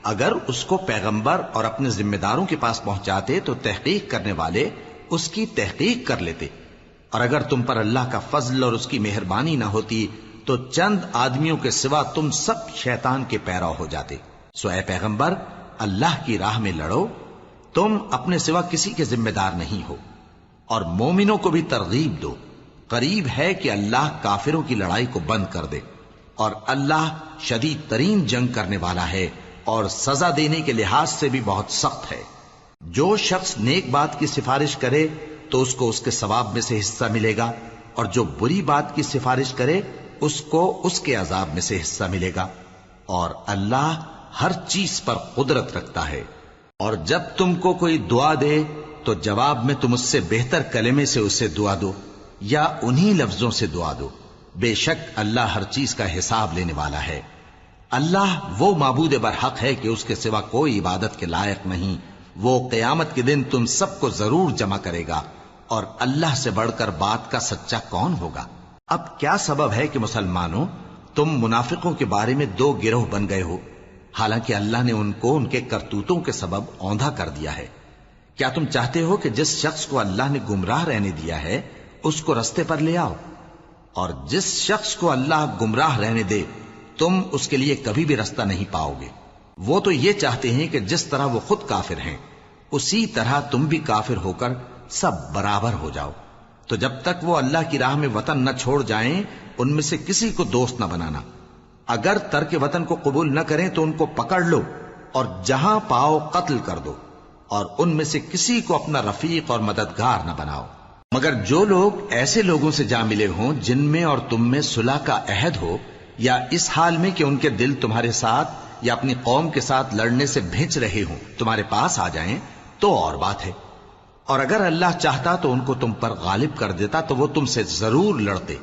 [SPEAKER 1] اگر اس کو پیغمبر اور اپنے ذمہ داروں کے پاس پہنچاتے تو تحقیق کرنے والے اس کی تحقیق کر لیتے، اور اگر تم پر اللہ کا فضل اور اس کی مہربانی نہ ہوتی تو چند آدمیوں کے سوا تم سب شیطان کے پیرو ہو جاتے۔ سو اے پیغمبر، اللہ کی راہ میں لڑو، تم اپنے سوا کسی کے ذمہ دار نہیں ہو، اور مومنوں کو بھی ترغیب دو۔ قریب ہے کہ اللہ کافروں کی لڑائی کو بند کر دے، اور اللہ شدید ترین جنگ کرنے والا ہے اور سزا دینے کے لحاظ سے بھی بہت سخت ہے۔ جو شخص نیک بات کی سفارش کرے تو اس کو اس کے ثواب میں سے حصہ ملے گا، اور جو بری بات کی سفارش کرے اس کو اس کے عذاب میں سے حصہ ملے گا، اور اللہ ہر چیز پر قدرت رکھتا ہے۔ اور جب تم کو کوئی دعا دے تو جواب میں تم اس سے بہتر کلمے سے اسے دعا دو یا انہی لفظوں سے دعا دو، بے شک اللہ ہر چیز کا حساب لینے والا ہے۔ اللہ وہ معبود برحق ہے کہ اس کے سوا کوئی عبادت کے لائق نہیں۔ وہ قیامت کے دن تم سب کو ضرور جمع کرے گا، اور اللہ سے بڑھ کر بات کا سچا کون ہوگا؟ اب کیا سبب ہے کہ مسلمانوں تم منافقوں کے بارے میں دو گروہ بن گئے ہو، حالانکہ اللہ نے ان کو ان کے کرتوتوں کے سبب اوندھا کر دیا ہے؟ کیا تم چاہتے ہو کہ جس شخص کو اللہ نے گمراہ رہنے دیا ہے اس کو رستے پر لے آؤ، اور جس شخص کو اللہ گمراہ رہنے دے تم اس کے لیے کبھی بھی رستہ نہیں پاؤ گے؟ وہ تو یہ چاہتے ہیں کہ جس طرح وہ خود کافر ہیں اسی طرح تم بھی کافر ہو کر سب برابر ہو جاؤ۔ تو جب تک وہ اللہ کی راہ میں وطن نہ چھوڑ جائیں ان میں سے کسی کو دوست نہ بنانا۔ اگر ترک وطن کو قبول نہ کریں تو ان کو پکڑ لو اور جہاں پاؤ قتل کر دو، اور ان میں سے کسی کو اپنا رفیق اور مددگار نہ بناؤ، مگر جو لوگ ایسے لوگوں سے جا ملے ہوں جن میں اور تم میں صلح کا عہد ہو، یا اس حال میں کہ ان کے دل تمہارے ساتھ یا اپنی قوم کے ساتھ لڑنے سے بھنچ رہے ہوں تمہارے پاس آ جائیں تو اور بات ہے۔ اور اگر اللہ چاہتا تو ان کو تم پر غالب کر دیتا تو وہ تم سے ضرور لڑتے۔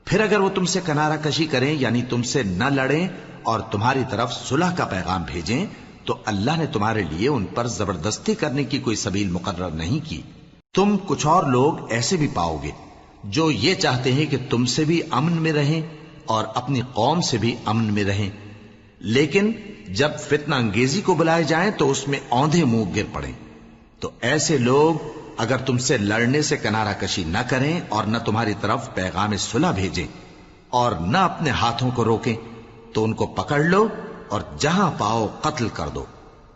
[SPEAKER 1] پھر اگر وہ تم سے کنارہ کشی کریں یعنی تم سے نہ لڑیں اور تمہاری طرف صلح کا پیغام بھیجیں تو اللہ نے تمہارے لیے ان پر زبردستی کرنے کی کوئی سبیل مقرر نہیں کی۔ تم کچھ اور لوگ ایسے بھی پاؤ گے جو یہ چاہتے ہیں کہ تم سے بھی امن میں رہیں اور اپنی قوم سے بھی امن میں رہیں، لیکن جب فتنہ انگیزی کو بلائے جائیں تو اس میں اوندھے منہ گر پڑیں۔ تو ایسے لوگ اگر تم سے لڑنے سے کنارہ کشی نہ کریں اور نہ تمہاری طرف پیغام صلح بھیجیں اور نہ اپنے ہاتھوں کو روکیں تو ان کو پکڑ لو اور جہاں پاؤ قتل کر دو،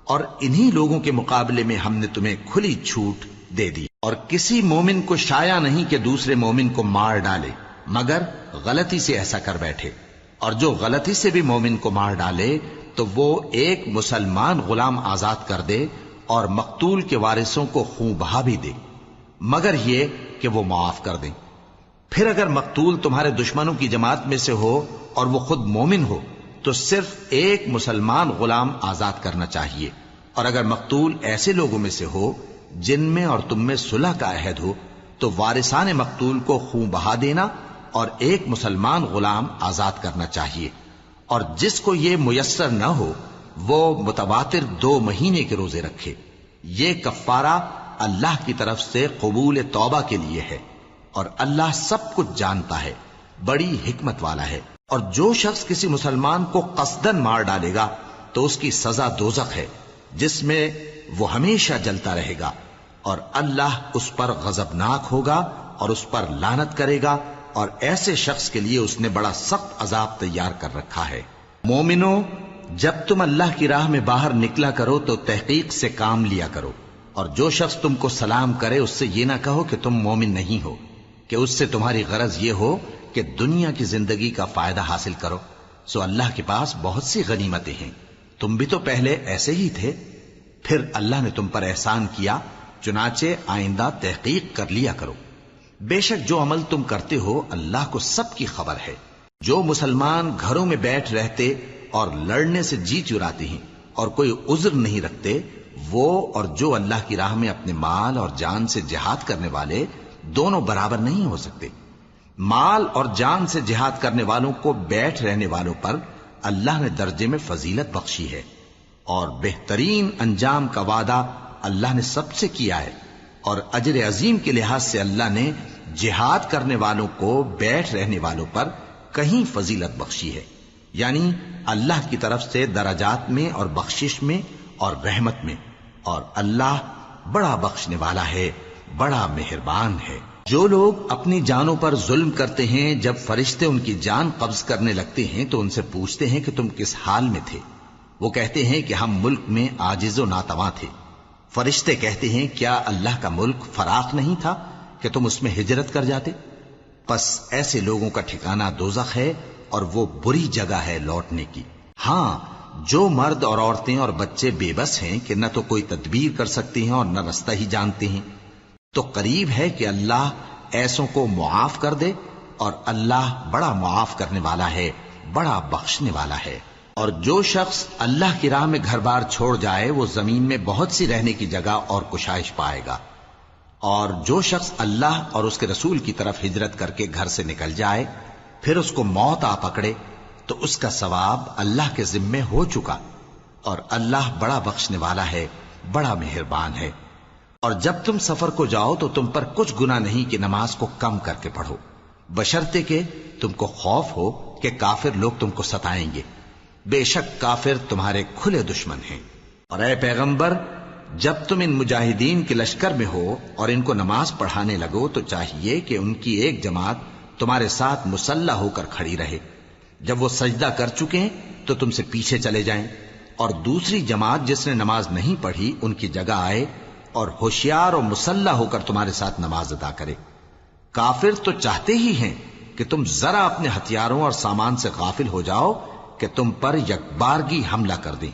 [SPEAKER 1] اور انہی لوگوں کے مقابلے میں ہم نے تمہیں کھلی چھوٹ دے دی۔ اور کسی مومن کو شایع نہیں کہ دوسرے مومن کو مار ڈالے مگر غلطی سے ایسا کر بیٹھے، اور جو غلطی سے بھی مومن کو مار ڈالے تو وہ ایک مسلمان غلام آزاد کر دے اور مقتول کے وارثوں کو خون بہا بھی دے، مگر یہ کہ وہ معاف کر دیں۔ پھر اگر مقتول تمہارے دشمنوں کی جماعت میں سے ہو اور وہ خود مومن ہو تو صرف ایک مسلمان غلام آزاد کرنا چاہیے، اور اگر مقتول ایسے لوگوں میں سے ہو جن میں اور تم میں صلح کا عہد ہو تو وارثان مقتول کو خون بہا دینا اور ایک مسلمان غلام آزاد کرنا چاہیے، اور جس کو یہ میسر نہ ہو وہ متواتر 2 مہینے کے روزے رکھے۔ یہ کفارہ اللہ کی طرف سے قبول توبہ کے لیے ہے، اور اللہ سب کچھ جانتا ہے، بڑی حکمت والا ہے۔ اور جو شخص کسی مسلمان کو قصدن مار ڈالے گا تو اس کی سزا دوزخ ہے جس میں وہ ہمیشہ جلتا رہے گا، اور اللہ اس پر غضبناک ہوگا اور اس پر لعنت کرے گا، اور ایسے شخص کے لیے اس نے بڑا سخت عذاب تیار کر رکھا ہے۔ مومنو، جب تم اللہ کی راہ میں باہر نکلا کرو تو تحقیق سے کام لیا کرو، اور جو شخص تم کو سلام کرے اس سے یہ نہ کہو کہ تم مومن نہیں ہو، کہ اس سے تمہاری غرض یہ ہو کہ دنیا کی زندگی کا فائدہ حاصل کرو۔ سو اللہ کے پاس بہت سی غنیمتیں ہیں، تم بھی تو پہلے ایسے ہی تھے، پھر اللہ نے تم پر احسان کیا، چنانچہ آئندہ تحقیق کر لیا کرو۔ بے شک جو عمل تم کرتے ہو اللہ کو سب کی خبر ہے۔ جو مسلمان گھروں میں بیٹھ رہتے اور لڑنے سے جی چراتے ہیں اور کوئی عذر نہیں رکھتے، وہ اور جو اللہ کی راہ میں اپنے مال اور جان سے جہاد کرنے والے دونوں برابر نہیں ہو سکتے۔ مال اور جان سے جہاد کرنے والوں کو بیٹھ رہنے والوں پر اللہ نے درجے میں فضیلت بخشی ہے، اور بہترین انجام کا وعدہ اللہ نے سب سے کیا ہے، اور اجر عظیم کے لحاظ سے اللہ نے جہاد کرنے والوں کو بیٹھ رہنے والوں پر کہیں فضیلت بخشی ہے، یعنی اللہ کی طرف سے درجات میں اور بخشش میں اور رحمت میں، اور اللہ بڑا بخشنے والا ہے، بڑا مہربان ہے۔ جو لوگ اپنی جانوں پر ظلم کرتے ہیں، جب فرشتے ان کی جان قبض کرنے لگتے ہیں تو ان سے پوچھتے ہیں کہ تم کس حال میں تھے؟ وہ کہتے ہیں کہ ہم ملک میں عاجز و ناتواں تھے۔ فرشتے کہتے ہیں کیا اللہ کا ملک فراخ نہیں تھا کہ تم اس میں ہجرت کر جاتے؟ پس ایسے لوگوں کا ٹھکانہ دوزخ ہے اور وہ بری جگہ ہے لوٹنے کی۔ ہاں، جو مرد اور عورتیں اور بچے بے بس ہیں کہ نہ تو کوئی تدبیر کر سکتے ہیں اور نہ رستہ ہی جانتے ہیں، تو قریب ہے کہ اللہ ایسوں کو معاف کر دے، اور اللہ بڑا معاف کرنے والا ہے، بڑا بخشنے والا ہے۔ اور جو شخص اللہ کی راہ میں گھر بار چھوڑ جائے وہ زمین میں بہت سی رہنے کی جگہ اور کشائش پائے گا، اور جو شخص اللہ اور اس کے رسول کی طرف ہجرت کر کے گھر سے نکل جائے پھر اس کو موت آ پکڑے تو اس کا ثواب اللہ کے ذمے ہو چکا، اور اللہ بڑا بخشنے والا ہے، بڑا مہربان ہے۔ اور جب تم سفر کو جاؤ تو تم پر کچھ گناہ نہیں کہ نماز کو کم کر کے پڑھو، بشرطے کہ تم کو خوف ہو کہ کافر لوگ تم کو ستائیں گے، بے شک کافر تمہارے کھلے دشمن ہیں۔ اور اے پیغمبر، جب تم ان مجاہدین کے لشکر میں ہو اور ان کو نماز پڑھانے لگو تو چاہیے کہ ان کی ایک جماعت تمہارے ساتھ مسلح ہو کر کھڑی رہے، جب وہ سجدہ کر چکے تو تم سے پیچھے چلے جائیں، اور دوسری جماعت جس نے نماز نہیں پڑھی ان کی جگہ آئے اور ہوشیار اور مسلح ہو کر تمہارے ساتھ نماز ادا کرے۔ کافر تو چاہتے ہی ہیں کہ تم ذرا اپنے ہتھیاروں اور سامان سے غافل ہو جاؤ کہ تم پر یکبارگی حملہ کر دیں،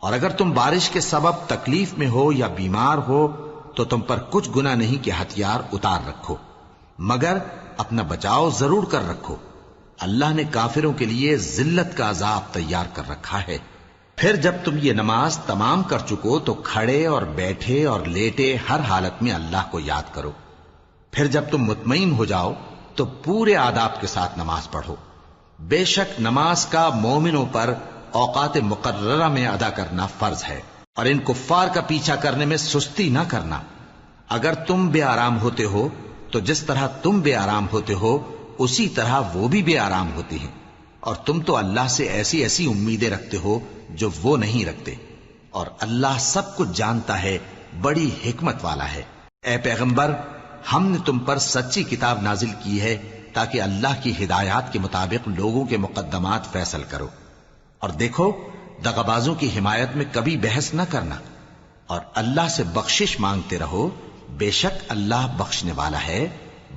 [SPEAKER 1] اور اگر تم بارش کے سبب تکلیف میں ہو یا بیمار ہو تو تم پر کچھ گناہ نہیں کہ ہتھیار اتار رکھو، مگر اپنا بچاؤ ضرور کر رکھو۔ اللہ نے کافروں کے لیے ذلت کا عذاب تیار کر رکھا ہے۔ پھر جب تم یہ نماز تمام کر چکو تو کھڑے اور بیٹھے اور لیٹے ہر حالت میں اللہ کو یاد کرو۔ پھر جب تم مطمئن ہو جاؤ تو پورے آداب کے ساتھ نماز پڑھو۔ بے شک نماز کا مومنوں پر اوقات مقررہ میں ادا کرنا فرض ہے، اور ان کفار کا پیچھا کرنے میں سستی نہ کرنا۔ اگر تم بے آرام ہوتے ہو تو جس طرح تم بے آرام ہوتے ہو اسی طرح وہ بھی بے آرام ہوتے ہیں، اور تم تو اللہ سے ایسی ایسی امیدیں رکھتے ہو جو وہ نہیں رکھتے، اور اللہ سب کچھ جانتا ہے، بڑی حکمت والا ہے۔ اے پیغمبر، ہم نے تم پر سچی کتاب نازل کی ہے تاکہ اللہ کی ہدایات کے مطابق لوگوں کے مقدمات فیصل کرو، اور دیکھو دغابازوں کی حمایت میں کبھی بحث نہ کرنا، اور اللہ سے بخشش مانگتے رہو، بے شک اللہ بخشنے والا ہے،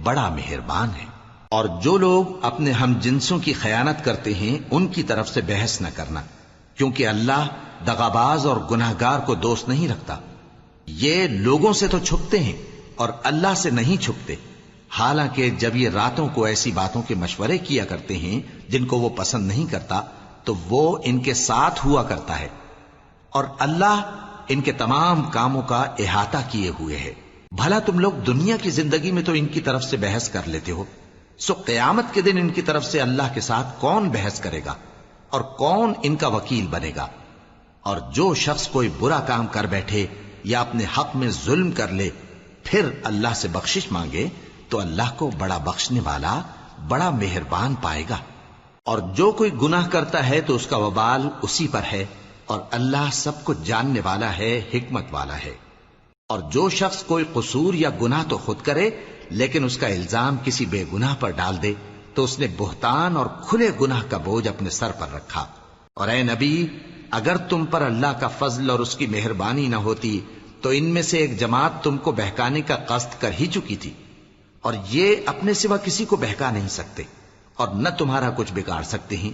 [SPEAKER 1] بڑا مہربان ہے۔ اور جو لوگ اپنے ہم جنسوں کی خیانت کرتے ہیں ان کی طرف سے بحث نہ کرنا، کیونکہ اللہ دغاباز اور گناہگار کو دوست نہیں رکھتا۔ یہ لوگوں سے تو چھپتے ہیں اور اللہ سے نہیں چھپتے، حالانکہ جب یہ راتوں کو ایسی باتوں کے مشورے کیا کرتے ہیں جن کو وہ پسند نہیں کرتا تو وہ ان کے ساتھ ہوا کرتا ہے، اور اللہ ان کے تمام کاموں کا احاطہ کیے ہوئے ہے۔ بھلا تم لوگ دنیا کی زندگی میں تو ان کی طرف سے بحث کر لیتے ہو، سو قیامت کے دن ان کی طرف سے اللہ کے ساتھ کون بحث کرے گا اور کون ان کا وکیل بنے گا؟ اور جو شخص کوئی برا کام کر بیٹھے یا اپنے حق میں ظلم کر لے پھر اللہ سے بخشش مانگے تو اللہ کو بڑا بخشنے والا، بڑا مہربان پائے گا۔ اور جو کوئی گناہ کرتا ہے تو اس کا وبال اسی پر ہے، اور اللہ سب کو جاننے والا ہے، حکمت والا ہے۔ اور جو شخص کوئی قصور یا گناہ تو خود کرے لیکن اس کا الزام کسی بے گناہ پر ڈال دے تو اس نے بہتان اور کھلے گناہ کا بوجھ اپنے سر پر رکھا۔ اور اے نبی، اگر تم پر اللہ کا فضل اور اس کی مہربانی نہ ہوتی تو ان میں سے ایک جماعت تم کو بہکانے کا قصد کر ہی چکی تھی، اور یہ اپنے سوا کسی کو بہکا نہیں سکتے اور نہ تمہارا کچھ بگاڑ سکتے ہیں۔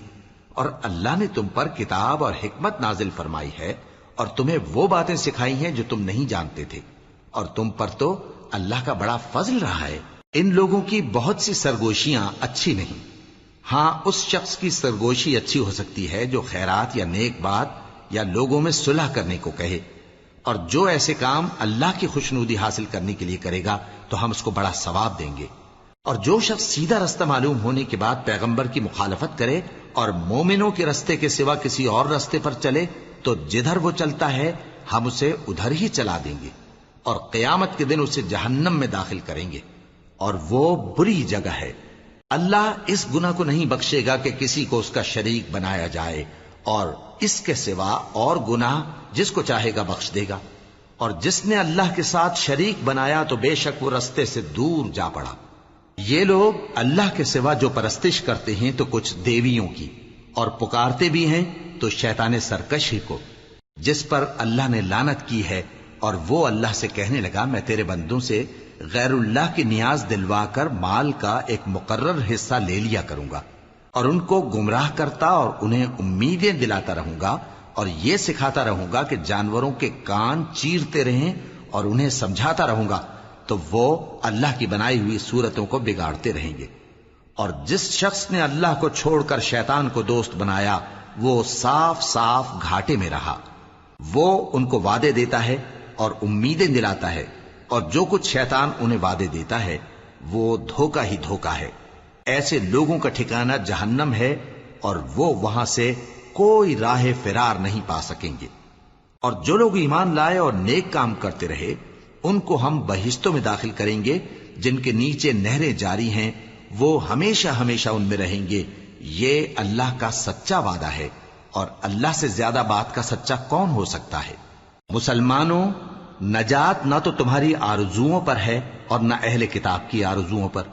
[SPEAKER 1] اور اللہ نے تم پر کتاب اور حکمت نازل فرمائی ہے اور تمہیں وہ باتیں سکھائی ہیں جو تم نہیں جانتے تھے، اور تم پر تو اللہ کا بڑا فضل رہا ہے۔ ان لوگوں کی بہت سی سرگوشیاں اچھی نہیں، ہاں اس شخص کی سرگوشی اچھی ہو سکتی ہے جو خیرات یا نیک بات یا لوگوں میں صلح کرنے کو کہے، اور جو ایسے کام اللہ کی خوشنودی حاصل کرنے کے لیے کرے گا تو ہم اس کو بڑا ثواب دیں گے۔ اور جو شخص سیدھا رستہ معلوم ہونے کے بعد پیغمبر کی مخالفت کرے اور مومنوں کے رستے کے سوا کسی اور رستے پر چلے تو جدھر وہ چلتا ہے ہم اسے ادھر ہی چلا دیں گے، اور قیامت کے دن اسے جہنم میں داخل کریں گے، اور وہ بری جگہ ہے۔ اللہ اس گناہ کو نہیں بخشے گا کہ کسی کو اس کا شریک بنایا جائے، اور اس کے سوا اور گناہ جس کو چاہے گا بخش دے گا۔ اور جس نے اللہ کے ساتھ شریک بنایا تو بے شک وہ رستے سے دور جا پڑا۔ یہ لوگ اللہ کے سوا جو پرستش کرتے ہیں تو کچھ دیویوں کی، اور پکارتے بھی ہیں تو شیطان سرکش ہی کو، جس پر اللہ نے لعنت کی ہے۔ اور وہ اللہ سے کہنے لگا میں تیرے بندوں سے غیر اللہ کی نیاز دلوا کر مال کا ایک مقرر حصہ لے لیا کروں گا، اور ان کو گمراہ کرتا اور انہیں امیدیں دلاتا رہوں گا، اور یہ سکھاتا رہوں گا کہ جانوروں کے کان چیرتے رہیں، اور انہیں سمجھاتا رہوں گا تو وہ اللہ کی بنائی ہوئی صورتوں کو بگاڑتے رہیں گے۔ اور جس شخص نے اللہ کو چھوڑ کر شیطان کو دوست بنایا وہ صاف صاف گھاٹے میں رہا۔ وہ ان کو وعدے دیتا ہے اور امیدیں دلاتا ہے، اور جو کچھ شیطان انہیں وعدے دیتا ہے وہ دھوکہ ہی دھوکہ ہے۔ ایسے لوگوں کا ٹھکانہ جہنم ہے، اور وہ وہاں سے کوئی راہ فرار نہیں پا سکیں گے۔ اور جو لوگ ایمان لائے اور نیک کام کرتے رہے ان کو ہم بہشتوں میں داخل کریں گے جن کے نیچے نہریں جاری ہیں، وہ ہمیشہ ہمیشہ ان میں رہیں گے۔ یہ اللہ کا سچا وعدہ ہے، اور اللہ سے زیادہ بات کا سچا کون ہو سکتا ہے؟ مسلمانوں، نجات نہ تو تمہاری آرزوؤں پر ہے اور نہ اہل کتاب کی آرزوؤں پر۔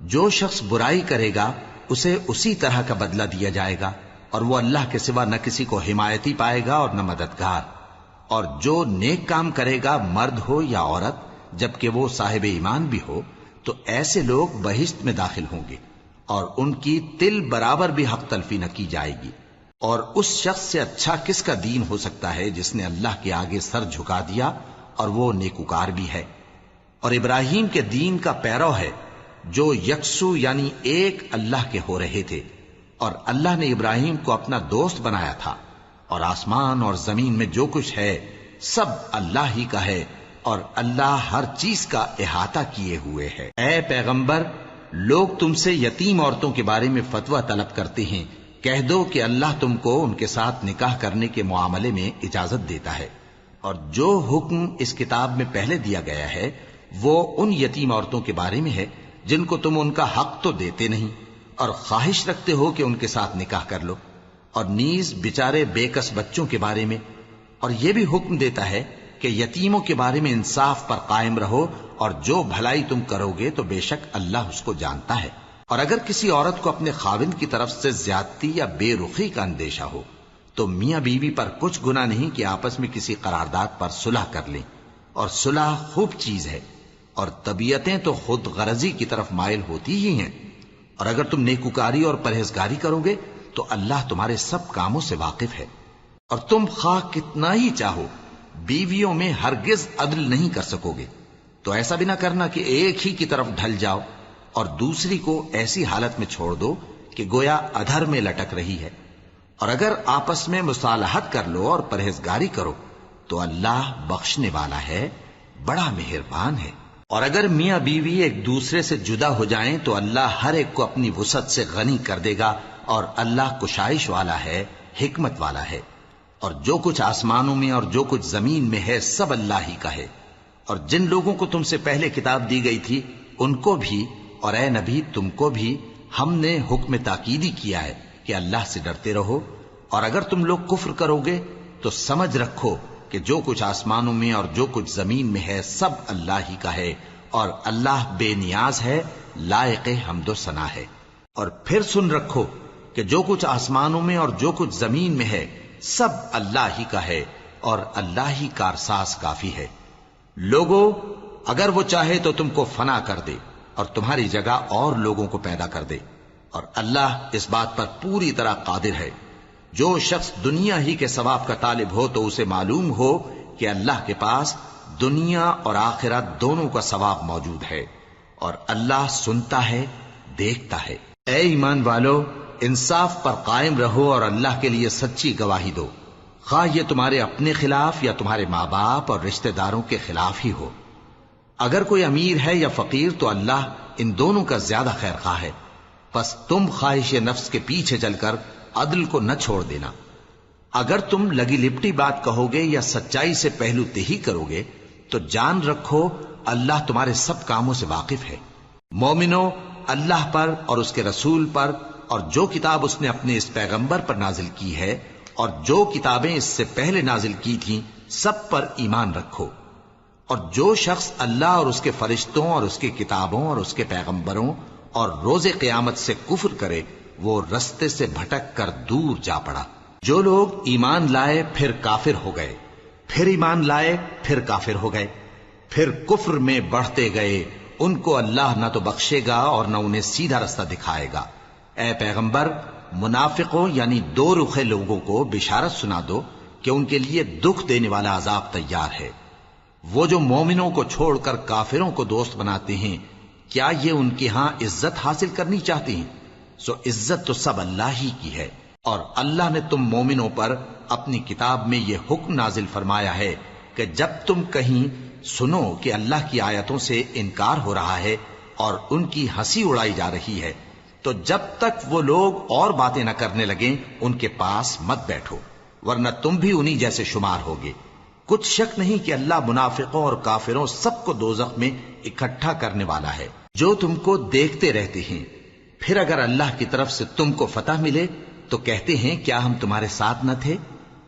[SPEAKER 1] جو شخص برائی کرے گا اسے اسی طرح کا بدلہ دیا جائے گا، اور وہ اللہ کے سوا نہ کسی کو حمایتی پائے گا اور نہ مددگار۔ اور جو نیک کام کرے گا مرد ہو یا عورت جبکہ وہ صاحب ایمان بھی ہو تو ایسے لوگ بہشت میں داخل ہوں گے، اور ان کی تل برابر بھی حق تلفی نہ کی جائے گی۔ اور اس شخص سے اچھا کس کا دین ہو سکتا ہے جس نے اللہ کے آگے سر جھکا دیا اور وہ نیکوکار بھی ہے۔ اور ابراہیم کے دین کا پیرو ہے جو یکسو یعنی ایک اللہ کے ہو رہے تھے، اور اللہ نے ابراہیم کو اپنا دوست بنایا تھا۔ اور آسمان اور زمین میں جو کچھ ہے سب اللہ ہی کا ہے، اور اللہ ہر چیز کا احاطہ کیے ہوئے ہے۔ اے پیغمبر، لوگ تم سے یتیم عورتوں کے بارے میں فتویٰ طلب کرتے ہیں، کہہ دو کہ اللہ تم کو ان کے ساتھ نکاح کرنے کے معاملے میں اجازت دیتا ہے، اور جو حکم اس کتاب میں پہلے دیا گیا ہے وہ ان یتیم عورتوں کے بارے میں ہے جن کو تم ان کا حق تو دیتے نہیں، اور خواہش رکھتے ہو کہ ان کے ساتھ نکاح کر لو، اور نیز بیچارے بے کس بچوں کے بارے میں۔ اور یہ بھی حکم دیتا ہے کہ یتیموں کے بارے میں انصاف پر قائم رہو، اور جو بھلائی تم کرو گے تو بے شک اللہ اس کو جانتا ہے۔ اور اگر کسی عورت کو اپنے خاوند کی طرف سے زیادتی یا بے رخی کا اندیشہ ہو تو میاں بیوی پر کچھ گناہ نہیں کہ آپس میں کسی قرارداد پر صلح کر لیں، اور صلح خوب چیز ہے، اور طبیعتیں تو خود غرضی کی طرف مائل ہوتی ہی ہیں۔ اور اگر تم نیکوکاری اور پرہیزگاری کرو گے تو اللہ تمہارے سب کاموں سے واقف ہے۔ اور تم خواہ کتنا ہی چاہو بیویوں میں ہرگز عدل نہیں کر سکو گے، تو ایسا بھی نہ کرنا کہ ایک ہی کی طرف ڈھل جاؤ اور دوسری کو ایسی حالت میں چھوڑ دو کہ گویا ادھر میں لٹک رہی ہے۔ اور اگر آپس میں مصالحت کر لو اور پرہیزگاری کرو تو اللہ بخشنے والا ہے، بڑا مہربان ہے۔ اور اگر میاں بیوی ایک دوسرے سے جدا ہو جائیں تو اللہ ہر ایک کو اپنی وسعت سے غنی کر دے گا، اور اللہ کشائش والا ہے، حکمت والا ہے۔ اور جو کچھ آسمانوں میں اور جو کچھ زمین میں ہے سب اللہ ہی کا ہے۔ اور جن لوگوں کو تم سے پہلے کتاب دی گئی تھی ان کو بھی اور اے نبی تم کو بھی ہم نے حکم تاکیدی کیا ہے کہ اللہ سے ڈرتے رہو، اور اگر تم لوگ کفر کرو گے تو سمجھ رکھو کہ جو کچھ آسمانوں میں اور جو کچھ زمین میں ہے سب اللہ ہی کا ہے، اور اللہ بے نیاز ہے، لائق حمد و ثنا ہے۔ اور پھر سن رکھو کہ جو کچھ آسمانوں میں اور جو کچھ زمین میں ہے سب اللہ ہی کا ہے، اور اللہ ہی کارساز کافی ہے۔ لوگو، اگر وہ چاہے تو تم کو فنا کر دے اور تمہاری جگہ اور لوگوں کو پیدا کر دے، اور اللہ اس بات پر پوری طرح قادر ہے۔ جو شخص دنیا ہی کے ثواب کا طالب ہو تو اسے معلوم ہو کہ اللہ کے پاس دنیا اور آخرت دونوں کا ثواب موجود ہے، اور اللہ سنتا ہے، دیکھتا ہے۔ اے ایمان والو، انصاف پر قائم رہو اور اللہ کے لیے سچی گواہی دو، خواہ یہ تمہارے اپنے خلاف یا تمہارے ماں باپ اور رشتہ داروں کے خلاف ہی ہو۔ اگر کوئی امیر ہے یا فقیر تو اللہ ان دونوں کا زیادہ خیر خواہ ہے، پس تم خواہش نفس کے پیچھے چل کر عدل کو نہ چھوڑ دینا۔ اگر تم لگی لپٹی بات کہو گے یا سچائی سے پہلو تہی کرو گے تو جان رکھو اللہ تمہارے سب کاموں سے واقف ہے۔ مومنو، اللہ پر اور اس کے رسول پر اور جو کتاب اس نے اپنے اس پیغمبر پر نازل کی ہے اور جو کتابیں اس سے پہلے نازل کی تھیں سب پر ایمان رکھو، اور جو شخص اللہ اور اس کے فرشتوں اور اس کی کتابوں اور اس کے پیغمبروں اور روز قیامت سے کفر کرے وہ رستے سے بھٹک کر دور جا پڑا۔ جو لوگ ایمان لائے پھر کافر ہو گئے، پھر ایمان لائے پھر کافر ہو گئے، پھر کفر میں بڑھتے گئے، ان کو اللہ نہ تو بخشے گا اور نہ انہیں سیدھا رستہ دکھائے گا۔ اے پیغمبر، منافقوں یعنی دو رخے لوگوں کو بشارت سنا دو کہ ان کے لیے دکھ دینے والا عذاب تیار ہے۔ وہ جو مومنوں کو چھوڑ کر کافروں کو دوست بناتے ہیں، کیا یہ ان کے ہاں عزت حاصل کرنی چاہتے ہیں؟ سو عزت تو سب اللہ ہی کی ہے۔ اور اللہ نے تم مومنوں پر اپنی کتاب میں یہ حکم نازل فرمایا ہے کہ جب تم کہیں سنو کہ اللہ کی آیتوں سے انکار ہو رہا ہے اور ان کی ہنسی اڑائی جا رہی ہے، تو جب تک وہ لوگ اور باتیں نہ کرنے لگیں ان کے پاس مت بیٹھو، ورنہ تم بھی انہی جیسے شمار ہوگے۔ کچھ شک نہیں کہ اللہ منافقوں اور کافروں سب کو دوزخ میں اکٹھا کرنے والا ہے، جو تم کو دیکھتے رہتے ہیں۔ پھر اگر اللہ کی طرف سے تم کو فتح ملے تو کہتے ہیں کیا ہم تمہارے ساتھ نہ تھے؟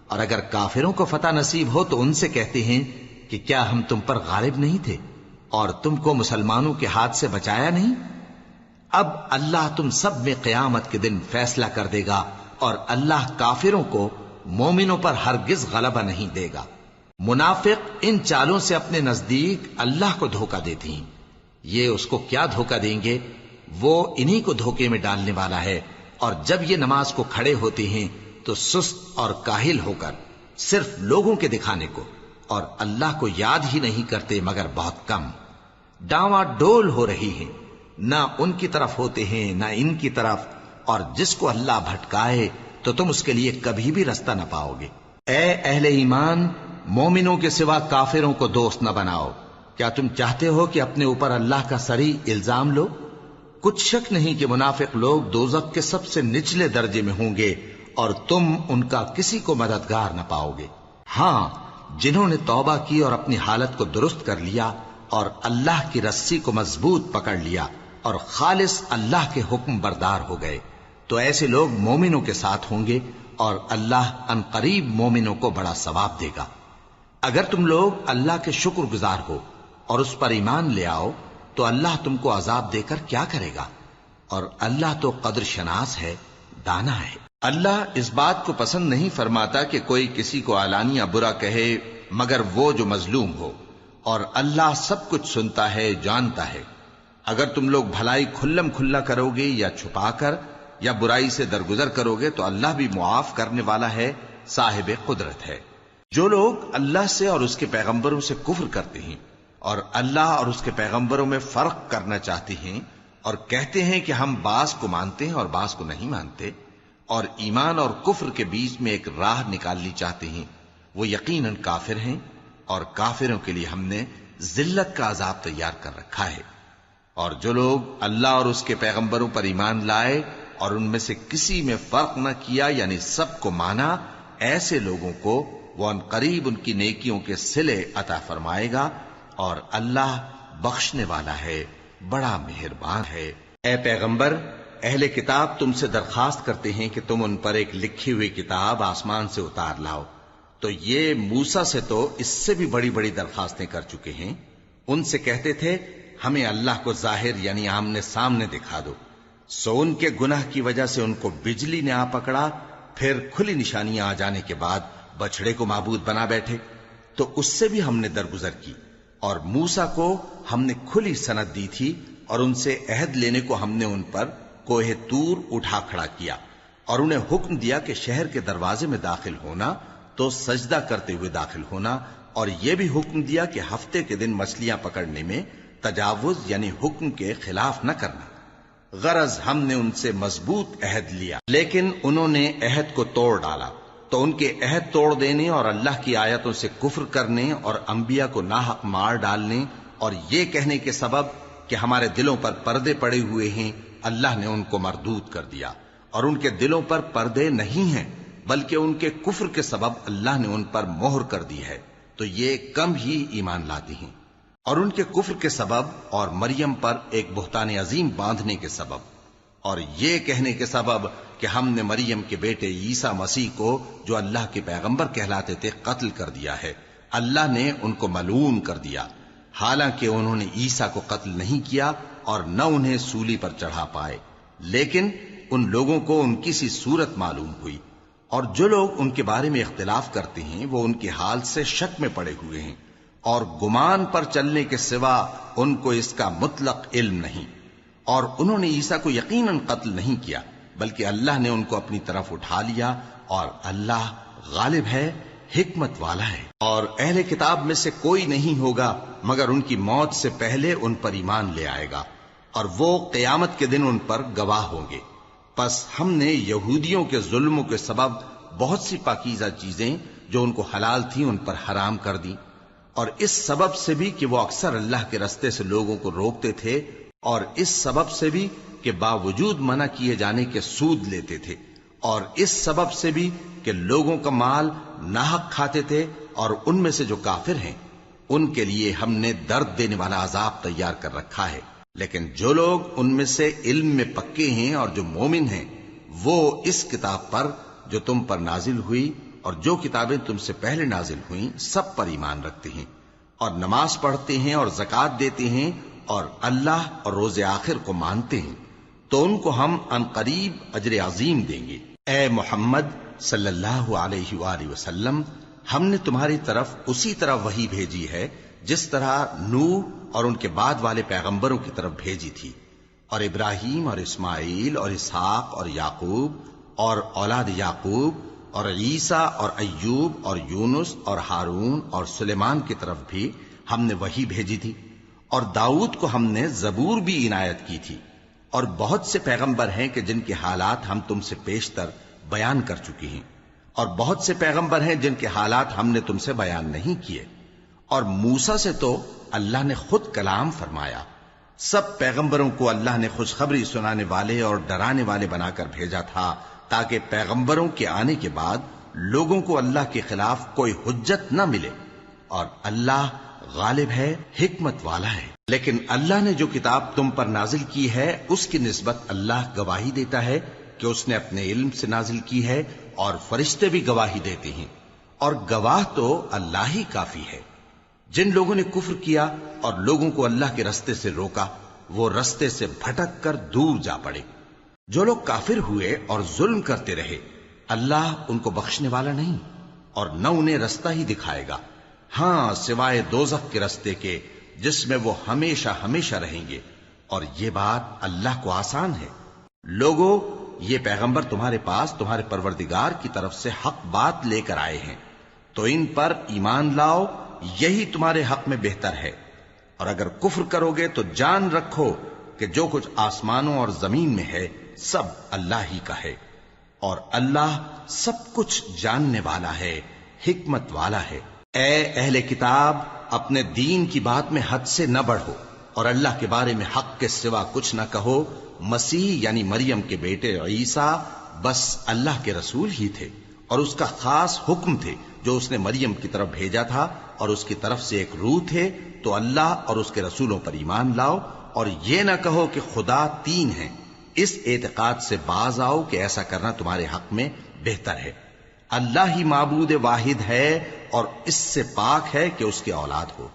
[SPEAKER 1] اور اگر کافروں کو فتح نصیب ہو تو ان سے کہتے ہیں کہ کیا ہم تم پر غالب نہیں تھے اور تم کو مسلمانوں کے ہاتھ سے بچایا نہیں؟ اب اللہ تم سب میں قیامت کے دن فیصلہ کر دے گا، اور اللہ کافروں کو مومنوں پر ہرگز غلبہ نہیں دے گا۔ منافق ان چالوں سے اپنے نزدیک اللہ کو دھوکہ دیتی ہیں۔ یہ اس کو کیا دھوکہ دیں گے؟ وہ انہی کو دھوکے میں ڈالنے والا ہے۔ اور جب یہ نماز کو کھڑے ہوتے ہیں تو سست اور کاہل ہو کر، صرف لوگوں کے دکھانے کو، اور اللہ کو یاد ہی نہیں کرتے مگر بہت کم۔ ڈاواں ڈول ہو رہی ہیں، نہ ان کی طرف ہوتے ہیں نہ ان کی طرف، اور جس کو اللہ بھٹکائے تو تم اس کے لیے کبھی بھی رستہ نہ پاؤ گے۔ اے اہل ایمان، مومنوں کے سوا کافروں کو دوست نہ بناؤ۔ کیا تم چاہتے ہو کہ اپنے اوپر اللہ کا صریح الزام لو؟ کچھ شک نہیں کہ منافق لوگ دوزخ کے سب سے نچلے درجے میں ہوں گے، اور تم ان کا کسی کو مددگار نہ پاؤ گے۔ ہاں، جنہوں نے توبہ کی اور اپنی حالت کو درست کر لیا اور اللہ کی رسی کو مضبوط پکڑ لیا اور خالص اللہ کے حکم بردار ہو گئے، تو ایسے لوگ مومنوں کے ساتھ ہوں گے، اور اللہ ان قریب مومنوں کو بڑا ثواب دے گا۔ اگر تم لوگ اللہ کے شکر گزار ہو اور اس پر ایمان لے آؤ تو اللہ تم کو عذاب دے کر کیا کرے گا؟ اور اللہ تو قدر شناس ہے، دانا ہے۔ اللہ اس بات کو پسند نہیں فرماتا کہ کوئی کسی کو علانیہ برا کہے مگر وہ جو مظلوم ہو، اور اللہ سب کچھ سنتا ہے، جانتا ہے۔ اگر تم لوگ بھلائی کھلم کھلا کرو گے یا چھپا کر یا برائی سے درگزر کرو گے تو اللہ بھی معاف کرنے والا ہے، صاحب قدرت ہے۔ جو لوگ اللہ سے اور اس کے پیغمبروں سے کفر کرتے ہیں اور اللہ اور اس کے پیغمبروں میں فرق کرنا چاہتے ہیں اور کہتے ہیں کہ ہم بعض کو مانتے ہیں اور بعض کو نہیں مانتے، اور ایمان اور کفر کے بیچ میں ایک راہ نکالنی چاہتے ہیں، وہ یقیناً کافر ہیں، اور کافروں کے لیے ہم نے ذلت کا عذاب تیار کر رکھا ہے۔ اور جو لوگ اللہ اور اس کے پیغمبروں پر ایمان لائے اور ان میں سے کسی میں فرق نہ کیا یعنی سب کو مانا، ایسے لوگوں کو وہ ان قریب ان کی نیکیوں کے صلے عطا فرمائے گا، اور اللہ بخشنے والا ہے، بڑا مہربان ہے۔ اے پیغمبر، اہل کتاب تم سے درخواست کرتے ہیں کہ تم ان پر ایک لکھی ہوئی کتاب آسمان سے اتار لاؤ، تو یہ موسیٰ سے تو اس سے بھی بڑی بڑی درخواستیں کر چکے ہیں۔ ان سے کہتے تھے ہمیں اللہ کو ظاہر یعنی آمنے سامنے دکھا دو، سو ان کے گناہ کی وجہ سے ان کو بجلی نے آ پکڑا، پھر کھلی نشانیاں آ جانے کے بعد بچڑے کو معبود بنا بیٹھے، تو اس سے بھی ہم نے درگزر کی۔ اور موسیٰ کو ہم نے کھلی سند دی تھی، اور ان سے عہد لینے کو ہم نے ان پر کوہ طور اٹھا کھڑا کیا، اور انہیں حکم دیا کہ شہر کے دروازے میں داخل ہونا تو سجدہ کرتے ہوئے داخل ہونا، اور یہ بھی حکم دیا کہ ہفتے کے دن مچھلیاں پکڑنے میں تجاوز یعنی حکم کے خلاف نہ کرنا۔ غرض ہم نے ان سے مضبوط عہد لیا، لیکن انہوں نے عہد کو توڑ ڈالا، تو ان کے عہد توڑ دینے اور اللہ کی آیتوں سے کفر کرنے اور انبیاء کو ناحق مار ڈالنے اور یہ کہنے کے سبب کہ ہمارے دلوں پر پردے پڑے ہوئے ہیں، اللہ نے ان کو مردود کر دیا، اور ان کے دلوں پر پردے نہیں ہیں بلکہ ان کے کفر کے سبب اللہ نے ان پر مہر کر دی ہے، تو یہ کم ہی ایمان لاتے ہیں۔ اور ان کے کفر کے سبب اور مریم پر ایک بہتان عظیم باندھنے کے سبب اور یہ کہنے کے سبب کہ ہم نے مریم کے بیٹے عیسیٰ مسیح کو جو اللہ کے پیغمبر کہلاتے تھے قتل کر دیا ہے، اللہ نے ان کو ملعون کر دیا، حالانکہ انہوں نے عیسیٰ کو قتل نہیں کیا اور نہ انہیں سولی پر چڑھا پائے، لیکن ان لوگوں کو ان کی سی صورت معلوم ہوئی، اور جو لوگ ان کے بارے میں اختلاف کرتے ہیں وہ ان کے حال سے شک میں پڑے ہوئے ہیں، اور گمان پر چلنے کے سوا ان کو اس کا مطلق علم نہیں، اور انہوں نے عیسیٰ کو یقیناً قتل نہیں کیا بلکہ اللہ نے ان کو اپنی طرف اٹھا لیا، اور اللہ غالب ہے، حکمت والا ہے۔ اور اہل کتاب میں سے کوئی نہیں ہوگا مگر ان کی موت سے پہلے ان پر ایمان لے آئے گا، اور وہ قیامت کے دن ان پر گواہ ہوں گے۔ پس ہم نے یہودیوں کے ظلموں کے سبب بہت سی پاکیزہ چیزیں جو ان کو حلال تھیں ان پر حرام کر دیں، اور اس سبب سے بھی کہ وہ اکثر اللہ کے رستے سے لوگوں کو روکتے تھے، اور اس سبب سے بھی کہ باوجود منع کیے جانے کے سود لیتے تھے، اور اس سبب سے بھی کہ لوگوں کا مال ناحق کھاتے تھے، اور ان میں سے جو کافر ہیں ان کے لیے ہم نے درد دینے والا عذاب تیار کر رکھا ہے۔ لیکن جو لوگ ان میں سے علم میں پکے ہیں اور جو مومن ہیں وہ اس کتاب پر جو تم پر نازل ہوئی اور جو کتابیں تم سے پہلے نازل ہوئیں سب پر ایمان رکھتے ہیں، اور نماز پڑھتے ہیں اور زکوٰۃ دیتے ہیں، اور اللہ اور روز آخر کو مانتے ہیں، تو ان کو ہم عن قریب اجر عظیم دیں گے۔ اے محمد صلی اللہ علیہ وآلہ وسلم، ہم نے تمہاری طرف اسی طرح وحی بھیجی ہے جس طرح نوح اور ان کے بعد والے پیغمبروں کی طرف بھیجی تھی، اور ابراہیم اور اسماعیل اور اسحاق اور یعقوب اور اولاد یعقوب اور عیسیٰ اور ایوب اور یونس اور ہارون اور سلیمان کی طرف بھی ہم نے وحی بھیجی تھی، اور داؤد کو ہم نے زبور بھی عنایت کی تھی، اور بہت سے پیغمبر ہیں کہ جن کے حالات ہم تم سے پیشتر بیان کر چکے ہیں، اور بہت سے پیغمبر ہیں جن کے حالات ہم نے تم سے بیان نہیں کیے، اور موسیٰ سے تو اللہ نے خود کلام فرمایا۔ سب پیغمبروں کو اللہ نے خوشخبری سنانے والے اور ڈرانے والے بنا کر بھیجا تھا تاکہ پیغمبروں کے آنے کے بعد لوگوں کو اللہ کے خلاف کوئی حجت نہ ملے، اور اللہ غالب ہے، حکمت والا ہے۔ لیکن اللہ نے جو کتاب تم پر نازل کی ہے اس کی نسبت اللہ گواہی دیتا ہے کہ اس نے اپنے علم سے نازل کی ہے، اور فرشتے بھی گواہی دیتے ہیں، اور گواہ تو اللہ ہی کافی ہے۔ جن لوگوں نے کفر کیا اور لوگوں کو اللہ کے رستے سے روکا وہ رستے سے بھٹک کر دور جا پڑے۔ جو لوگ کافر ہوئے اور ظلم کرتے رہے اللہ ان کو بخشنے والا نہیں، اور نہ انہیں رستہ ہی دکھائے گا، ہاں سوائے دوزخ کے رستے کے جس میں وہ ہمیشہ ہمیشہ رہیں گے، اور یہ بات اللہ کو آسان ہے۔ لوگو، یہ پیغمبر تمہارے پاس تمہارے پروردگار کی طرف سے حق بات لے کر آئے ہیں، تو ان پر ایمان لاؤ، یہی تمہارے حق میں بہتر ہے، اور اگر کفر کرو گے تو جان رکھو کہ جو کچھ آسمانوں اور زمین میں ہے سب اللہ ہی کا ہے، اور اللہ سب کچھ جاننے والا ہے، حکمت والا ہے۔ اے اہل کتاب، اپنے دین کی بات میں حد سے نہ بڑھو، اور اللہ کے بارے میں حق کے سوا کچھ نہ کہو۔ مسیح یعنی مریم کے بیٹے عیسیٰ بس اللہ کے رسول ہی تھے، اور اس کا خاص حکم تھے جو اس نے مریم کی طرف بھیجا تھا، اور اس کی طرف سے ایک روح تھے، تو اللہ اور اس کے رسولوں پر ایمان لاؤ، اور یہ نہ کہو کہ خدا تین ہیں، اس اعتقاد سے باز آؤ کہ ایسا کرنا تمہارے حق میں بہتر ہے۔ اللہ ہی معبود واحد ہے اور اس سے پاک ہے کہ اس کی اولاد ہو۔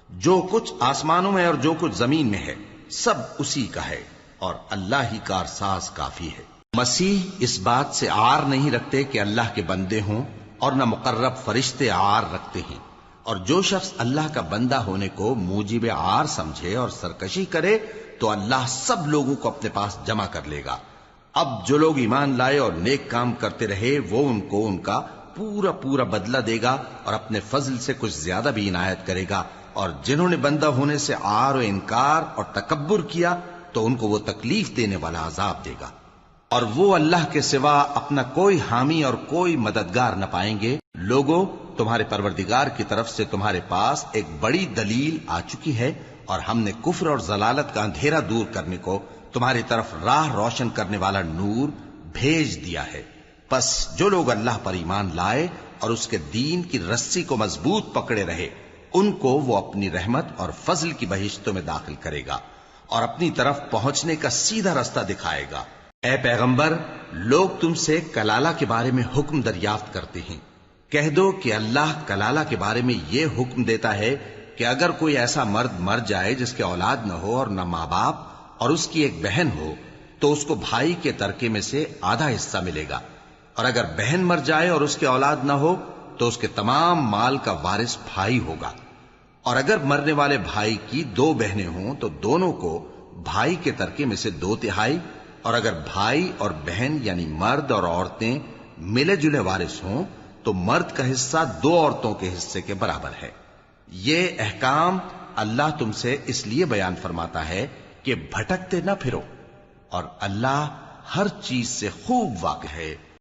[SPEAKER 1] جو کچھ آسمانوں میں اور جو کچھ زمین میں ہے سب اسی کا ہے، اور اللہ ہی کارساز کافی ہے۔ مسیح اس بات سے عار نہیں رکھتے کہ اللہ کے بندے ہوں، اور نہ مقرب فرشتے عار رکھتے ہیں، اور جو شخص اللہ کا بندہ ہونے کو موجب عار سمجھے اور سرکشی کرے تو اللہ سب لوگوں کو اپنے پاس جمع کر لے گا۔ اب جو لوگ ایمان لائے اور نیک کام کرتے رہے وہ ان کو ان کا پورا پورا بدلہ دے گا، اور اپنے فضل سے کچھ زیادہ بھی عنایت کرے گا، اور جنہوں نے بندہ ہونے سے عار و انکار اور تکبر کیا تو ان کو وہ تکلیف دینے والا عذاب دے گا، اور وہ اللہ کے سوا اپنا کوئی حامی اور کوئی مددگار نہ پائیں گے۔ لوگوں، تمہارے پروردگار کی طرف سے تمہارے پاس ایک بڑی دلیل آ چکی ہے، اور ہم نے کفر اور ضلالت کا اندھیرا دور کرنے کو تمہاری طرف راہ روشن کرنے والا نور بھیج دیا ہے۔ پس جو لوگ اللہ پر ایمان لائے اور اس کے دین کی رسی کو مضبوط پکڑے رہے ان کو وہ اپنی رحمت اور فضل کی بہشتوں میں داخل کرے گا، اور اپنی طرف پہنچنے کا سیدھا راستہ دکھائے گا۔ اے پیغمبر، لوگ تم سے کلالہ کے بارے میں حکم دریافت کرتے ہیں کہہ دو کہ اللہ کلالہ کے بارے میں یہ حکم دیتا ہے کہ اگر کوئی ایسا مرد مر جائے جس کے اولاد نہ ہو اور نہ ماں باپ اور اس کی ایک بہن ہو تو اس کو بھائی کے ترکے میں سے آدھا حصہ ملے گا، اور اگر بہن مر جائے اور اس کے اولاد نہ ہو تو اس کے تمام مال کا وارث بھائی ہوگا، اور اگر مرنے والے بھائی کی 2 بہنیں ہوں تو دونوں کو بھائی کے ترکے میں سے 2/3، اور اگر بھائی اور بہن یعنی مرد اور عورتیں ملے جلے وارث ہوں تو مرد کا حصہ 2 عورتوں کے حصے کے برابر ہے۔ یہ احکام اللہ تم سے اس لیے بیان فرماتا ہے کہ بھٹکتے نہ پھرو، اور اللہ ہر چیز سے خوب واقف ہے۔